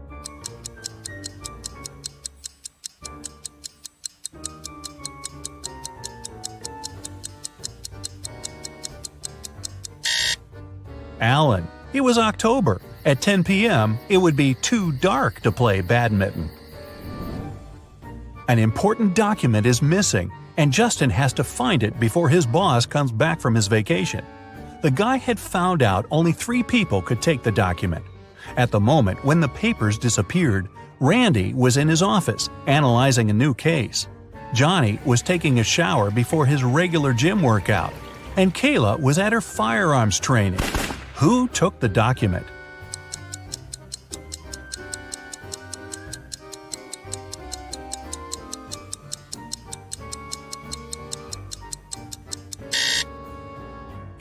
Alan. It was October. At 10 p.m., it would be too dark to play badminton. An important document is missing, and Justin has to find it before his boss comes back from his vacation. The guy had found out only 3 people could take the document. At the moment when the papers disappeared, Randy was in his office, analyzing a new case. Johnny was taking a shower before his regular gym workout, and Kayla was at her firearms training. Who took the document?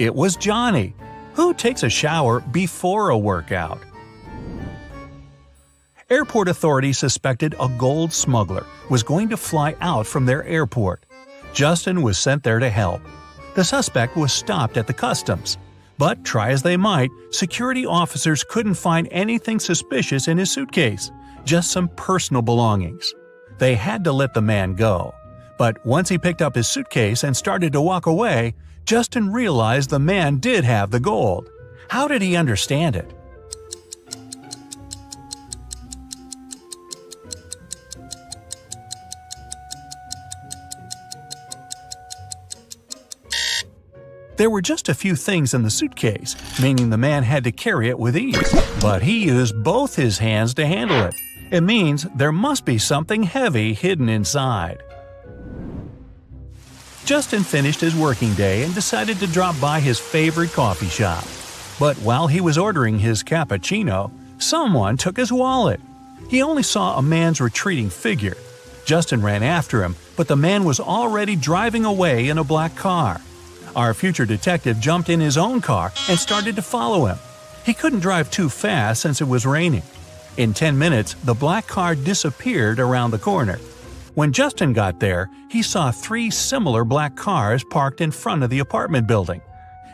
It was Johnny. Who takes a shower before a workout? Airport authorities suspected a gold smuggler was going to fly out from their airport. Justin was sent there to help. The suspect was stopped at the customs. But try as they might, security officers couldn't find anything suspicious in his suitcase, just some personal belongings. They had to let the man go. But once he picked up his suitcase and started to walk away, Justin realized the man did have the gold. How did he understand it? There were just a few things in the suitcase, meaning the man had to carry it with ease. But he used both his hands to handle it. It means there must be something heavy hidden inside. Justin finished his working day and decided to drop by his favorite coffee shop. But while he was ordering his cappuccino, someone took his wallet. He only saw a man's retreating figure. Justin ran after him, but the man was already driving away in a black car. Our future detective jumped in his own car and started to follow him. He couldn't drive too fast since it was raining. In 10 minutes, the black car disappeared around the corner. When Justin got there, he saw 3 similar black cars parked in front of the apartment building.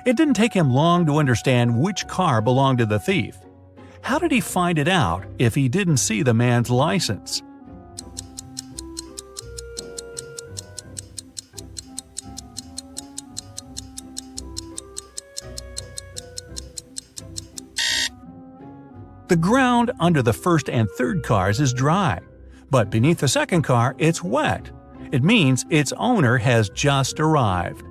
It didn't take him long to understand which car belonged to the thief. How did he find it out if he didn't see the man's license? The ground under the first and third cars is dry, but beneath the second car it's wet. It means its owner has just arrived.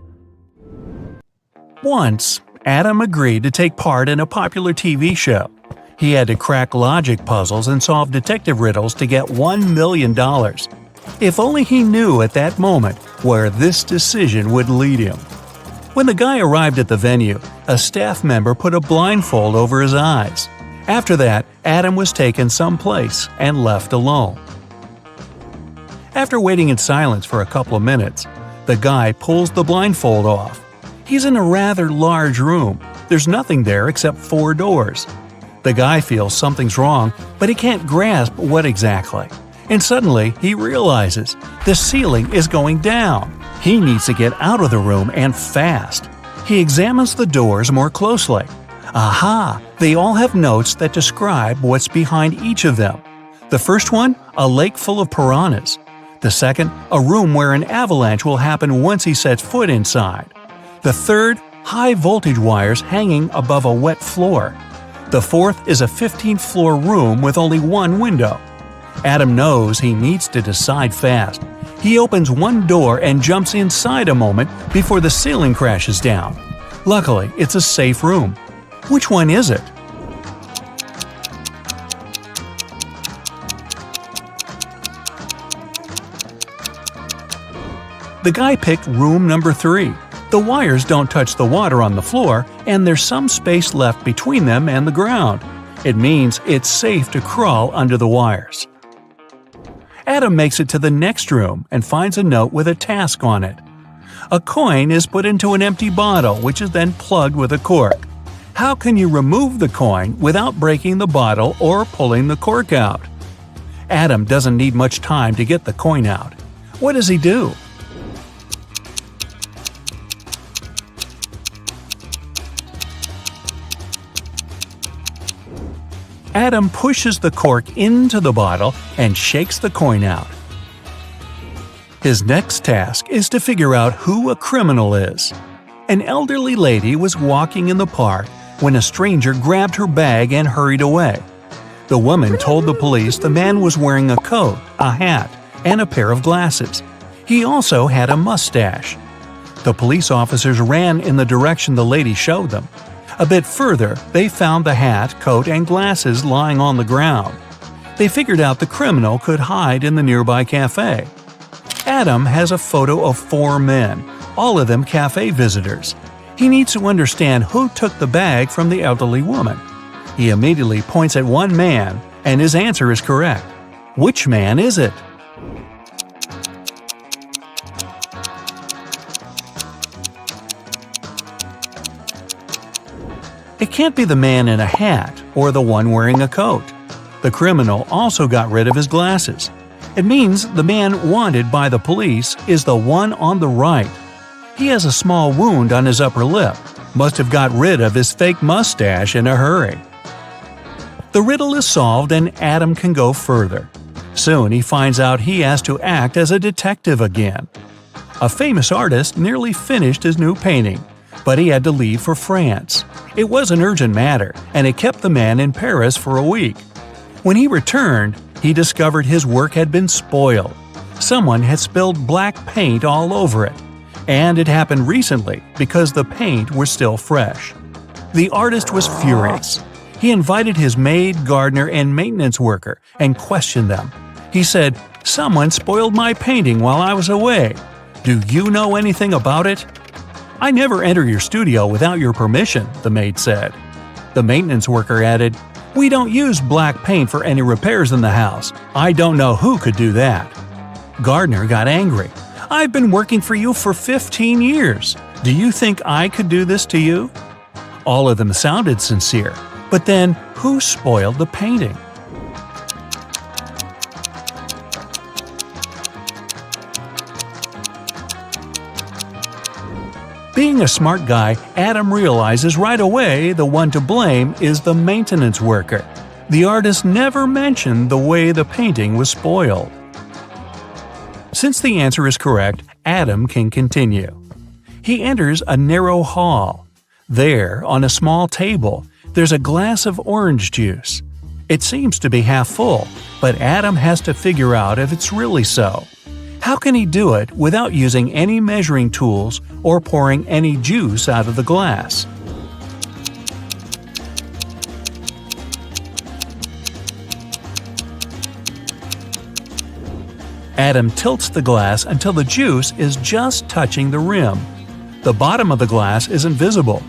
Once, Adam agreed to take part in a popular TV show. He had to crack logic puzzles and solve detective riddles to get $1 million. If only he knew at that moment where this decision would lead him. When the guy arrived at the venue, a staff member put a blindfold over his eyes. After that, Adam was taken someplace and left alone. After waiting in silence for a couple of minutes, the guy pulls the blindfold off. He's in a rather large room. There's nothing there except 4 doors. The guy feels something's wrong, but he can't grasp what exactly. And suddenly, he realizes the ceiling is going down. He needs to get out of the room and fast. He examines the doors more closely. Aha! They all have notes that describe what's behind each of them. The first one, a lake full of piranhas. The second, a room where an avalanche will happen once he sets foot inside. The third, high voltage wires hanging above a wet floor. The fourth is a 15th floor room with only 1 window. Adam knows he needs to decide fast. He opens one door and jumps inside a moment before the ceiling crashes down. Luckily, it's a safe room. Which one is it? The guy picked room number 3. The wires don't touch the water on the floor, and there's some space left between them and the ground. It means it's safe to crawl under the wires. Adam makes it to the next room and finds a note with a task on it. A coin is put into an empty bottle, which is then plugged with a cork. How can you remove the coin without breaking the bottle or pulling the cork out? Adam doesn't need much time to get the coin out. What does he do? Adam pushes the cork into the bottle and shakes the coin out. His next task is to figure out who a criminal is. An elderly lady was walking in the park when a stranger grabbed her bag and hurried away. The woman told the police the man was wearing a coat, a hat, and a pair of glasses. He also had a mustache. The police officers ran in the direction the lady showed them. A bit further, they found the hat, coat, and glasses lying on the ground. They figured out the criminal could hide in the nearby cafe. Adam has a photo of 4 men, all of them cafe visitors. He needs to understand who took the bag from the elderly woman. He immediately points at one man, and his answer is correct. Which man is it? It can't be the man in a hat or the one wearing a coat. The criminal also got rid of his glasses. It means the man wanted by the police is the one on the right. He has a small wound on his upper lip. Must have got rid of his fake mustache in a hurry. The riddle is solved and Adam can go further. Soon he finds out he has to act as a detective again. A famous artist nearly finished his new painting, but he had to leave for France. It was an urgent matter, and it kept the man in Paris for a week. When he returned, he discovered his work had been spoiled. Someone had spilled black paint all over it, and it happened recently because the paint was still fresh. The artist was furious. He invited his maid, gardener, and maintenance worker and questioned them. He said, "Someone spoiled my painting while I was away. Do you know anything about it?" "I never enter your studio without your permission," the maid said. The maintenance worker added, "We don't use black paint for any repairs in the house. I don't know who could do that." Gardener got angry. "I've been working for you for 15 years. Do you think I could do this to you?" All of them sounded sincere, But then, who spoiled the painting? Being a smart guy, Adam realizes right away the one to blame is the maintenance worker. The artist never mentioned the way the painting was spoiled. Since the answer is correct, Adam can continue. He enters a narrow hall. There, on a small table, there's a glass of orange juice. It seems to be half full, but Adam has to figure out if it's really so. How can he do it without using any measuring tools or pouring any juice out of the glass? Adam tilts the glass until the juice is just touching the rim. The bottom of the glass isn't visible,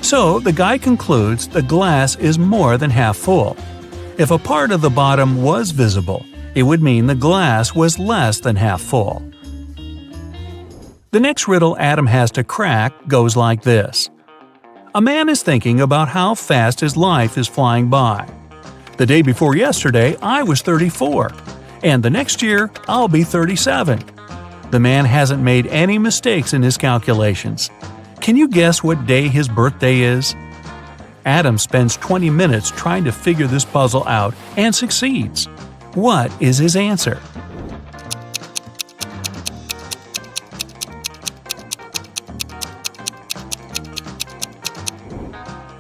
so the guy concludes the glass is more than half full. If a part of the bottom was visible, it would mean the glass was less than half full. The next riddle Adam has to crack goes like this. A man is thinking about how fast his life is flying by. The day before yesterday, I was 34, and the next year, I'll be 37. The man hasn't made any mistakes in his calculations. Can you guess what day his birthday is? Adam spends 20 minutes trying to figure this puzzle out and succeeds. What is his answer?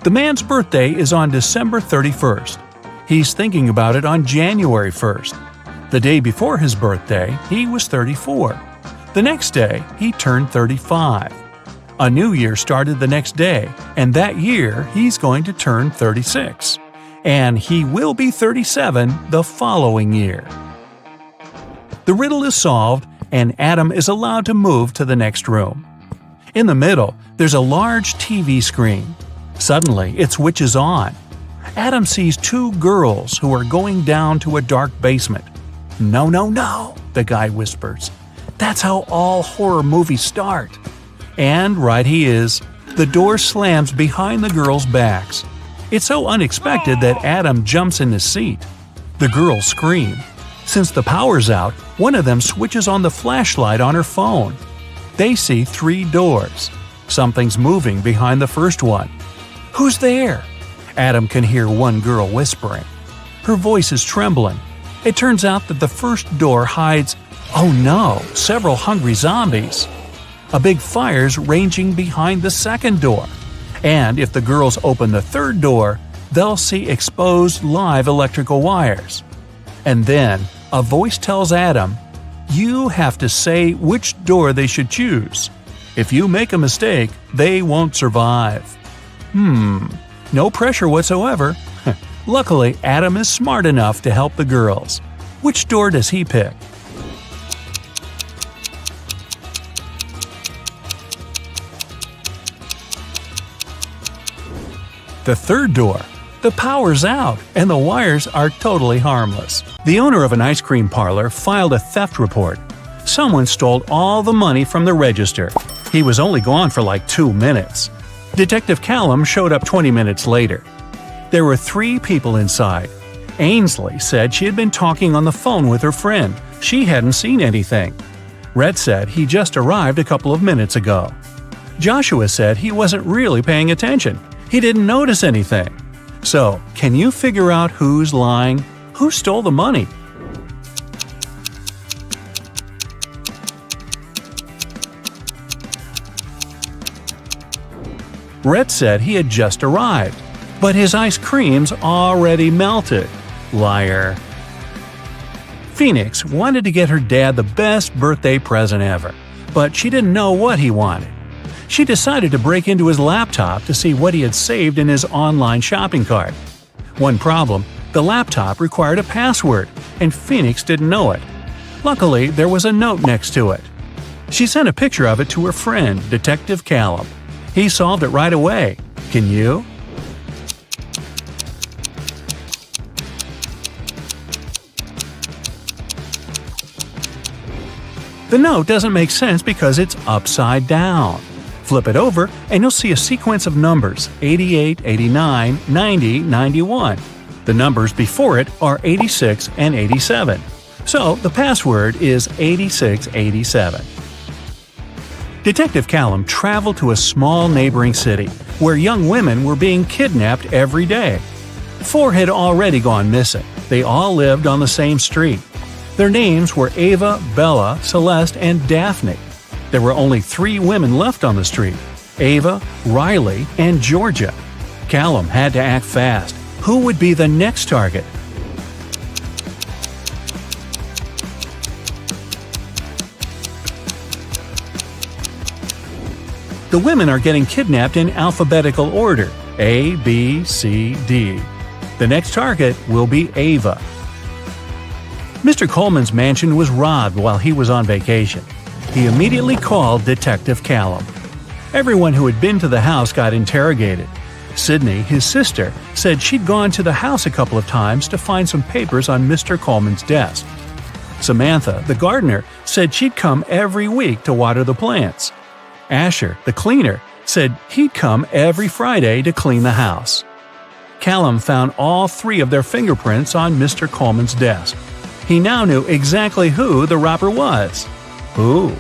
The man's birthday is on December 31st. He's thinking about it on January 1st. The day before his birthday, he was 34. The next day, he turned 35. A new year started the next day, and that year he's going to turn 36. And he will be 37 the following year. The riddle is solved, and Adam is allowed to move to the next room. In the middle, there's a large TV screen. Suddenly, it switches on. Adam sees two girls who are going down to a dark basement. "No, no, no," the guy whispers. "That's how all horror movies start." And right he is. The door slams behind the girls' backs. It's so unexpected that Adam jumps in his seat. The girls scream. Since the power's out, one of them switches on the flashlight on her phone. They see 3 doors. Something's moving behind the first one. "Who's there?" Adam can hear one girl whispering. Her voice is trembling. It turns out that the first door hides, oh no, several hungry zombies. A big fire's raging behind the second door. And if the girls open the third door, they'll see exposed live electrical wires. And then, a voice tells Adam, you have to say which door they should choose. If you make a mistake, they won't survive. No pressure whatsoever. Luckily, Adam is smart enough to help the girls. Which door does he pick? The third door. The power's out, and the wires are totally harmless. The owner of an ice cream parlor filed a theft report. Someone stole all the money from the register. He was only gone for like 2 minutes. Detective Callum showed up 20 minutes later. There were 3 people inside. Ainsley said she had been talking on the phone with her friend. She hadn't seen anything. Red said he just arrived a couple of minutes ago. Joshua said he wasn't really paying attention. He didn't notice anything. So, can you figure out who's lying? Who stole the money? Rhett said he had just arrived, but his ice cream's already melted. Liar. Phoenix wanted to get her dad the best birthday present ever, but she didn't know what he wanted. She decided to break into his laptop to see what he had saved in his online shopping cart. One problem, the laptop required a password, and Phoenix didn't know it. Luckily, there was a note next to it. She sent a picture of it to her friend, Detective Callum. He solved it right away. Can you? The note doesn't make sense because it's upside down. Flip it over and you'll see a sequence of numbers 88, 89, 90, 91. The numbers before it are 86 and 87. So the password is 8687. Detective Callum traveled to a small neighboring city where young women were being kidnapped every day. 4 had already gone missing. They all lived on the same street. Their names were Ava, Bella, Celeste, and Daphne. There were only 3 women left on the street: Ava, Riley, and Georgia. Callum had to act fast. Who would be the next target? The women are getting kidnapped in alphabetical order: A, B, C, D. The next target will be Ava. Mr. Coleman's mansion was robbed while he was on vacation. He immediately called Detective Callum. Everyone who had been to the house got interrogated. Sydney, his sister, said she'd gone to the house a couple of times to find some papers on Mr. Coleman's desk. Samantha, the gardener, said she'd come every week to water the plants. Asher, the cleaner, said he'd come every Friday to clean the house. Callum found all 3 of their fingerprints on Mr. Coleman's desk. He now knew exactly who the robber was. Who?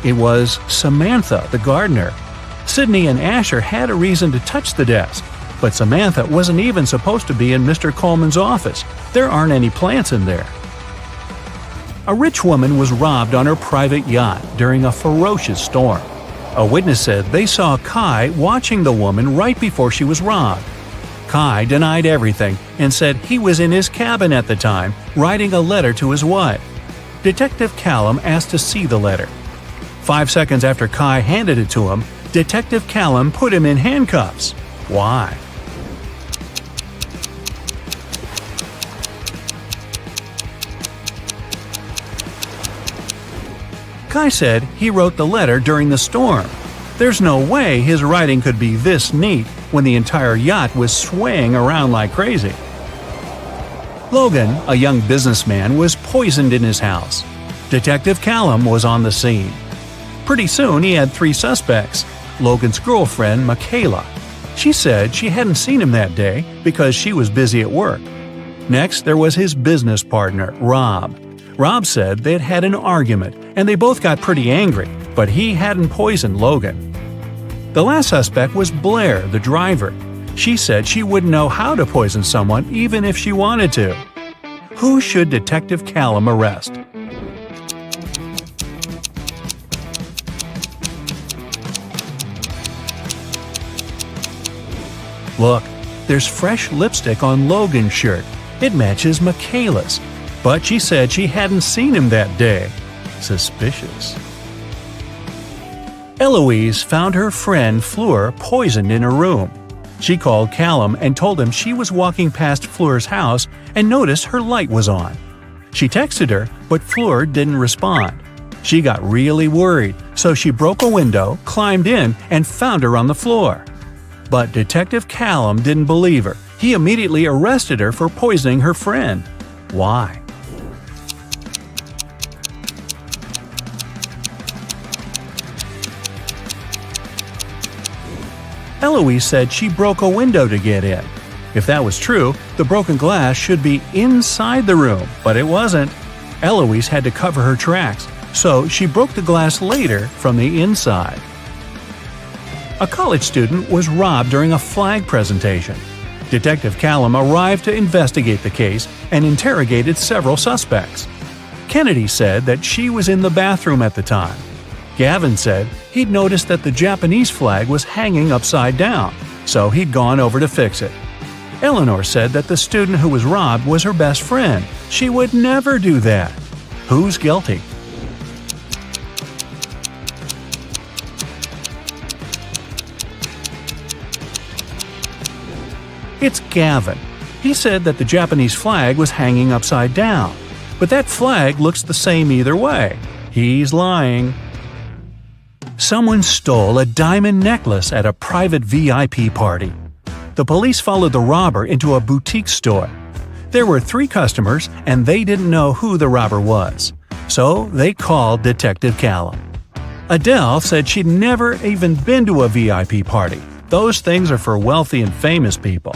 It was Samantha, the gardener. Sydney and Asher had a reason to touch the desk, but Samantha wasn't even supposed to be in Mr. Coleman's office. There aren't any plants in there. A rich woman was robbed on her private yacht during a ferocious storm. A witness said they saw Kai watching the woman right before she was robbed. Kai denied everything and said he was in his cabin at the time, writing a letter to his wife. Detective Callum asked to see the letter. 5 seconds after Kai handed it to him, Detective Callum put him in handcuffs. Why? Kai said he wrote the letter during the storm. There's no way his writing could be this neat when the entire yacht was swaying around like crazy. Logan, a young businessman, was poisoned in his house. Detective Callum was on the scene. Pretty soon he had 3 suspects. Logan's girlfriend, Michaela. She said she hadn't seen him that day because she was busy at work. Next, there was his business partner, Rob. Rob said they'd had an argument and they both got pretty angry, but he hadn't poisoned Logan. The last suspect was Blair, the driver. She said she wouldn't know how to poison someone even if she wanted to. Who should Detective Callum arrest? Look, there's fresh lipstick on Logan's shirt. It matches Michaela's. But she said she hadn't seen him that day. Suspicious. Eloise found her friend Fleur poisoned in her room. She called Callum and told him she was walking past Fleur's house and noticed her light was on. She texted her, but Fleur didn't respond. She got really worried, so she broke a window, climbed in, and found her on the floor. But Detective Callum didn't believe her. He immediately arrested her for poisoning her friend. Why? Eloise said she broke a window to get in. If that was true, the broken glass should be inside the room, but it wasn't. Eloise had to cover her tracks, so she broke the glass later from the inside. A college student was robbed during a flag presentation. Detective Callum arrived to investigate the case and interrogated several suspects. Kennedy said that she was in the bathroom at the time. Gavin said he'd noticed that the Japanese flag was hanging upside down, so he'd gone over to fix it. Eleanor said that the student who was robbed was her best friend. She would never do that. Who's guilty? It's Gavin. He said that the Japanese flag was hanging upside down, but that flag looks the same either way. He's lying. Someone stole a diamond necklace at a private VIP party. The police followed the robber into a boutique store. There were 3 customers, and they didn't know who the robber was. So they called Detective Callum. Adele said she'd never even been to a VIP party. Those things are for wealthy and famous people.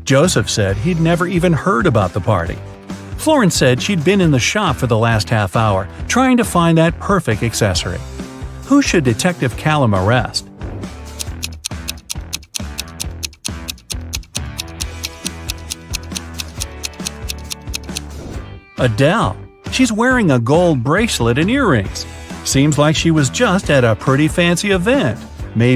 Joseph said he'd never even heard about the party. Florence said she'd been in the shop for the last half hour, trying to find that perfect accessory. Who should Detective Callum arrest? Adele. She's wearing a gold bracelet and earrings. Seems like she was just at a pretty fancy event. Maybe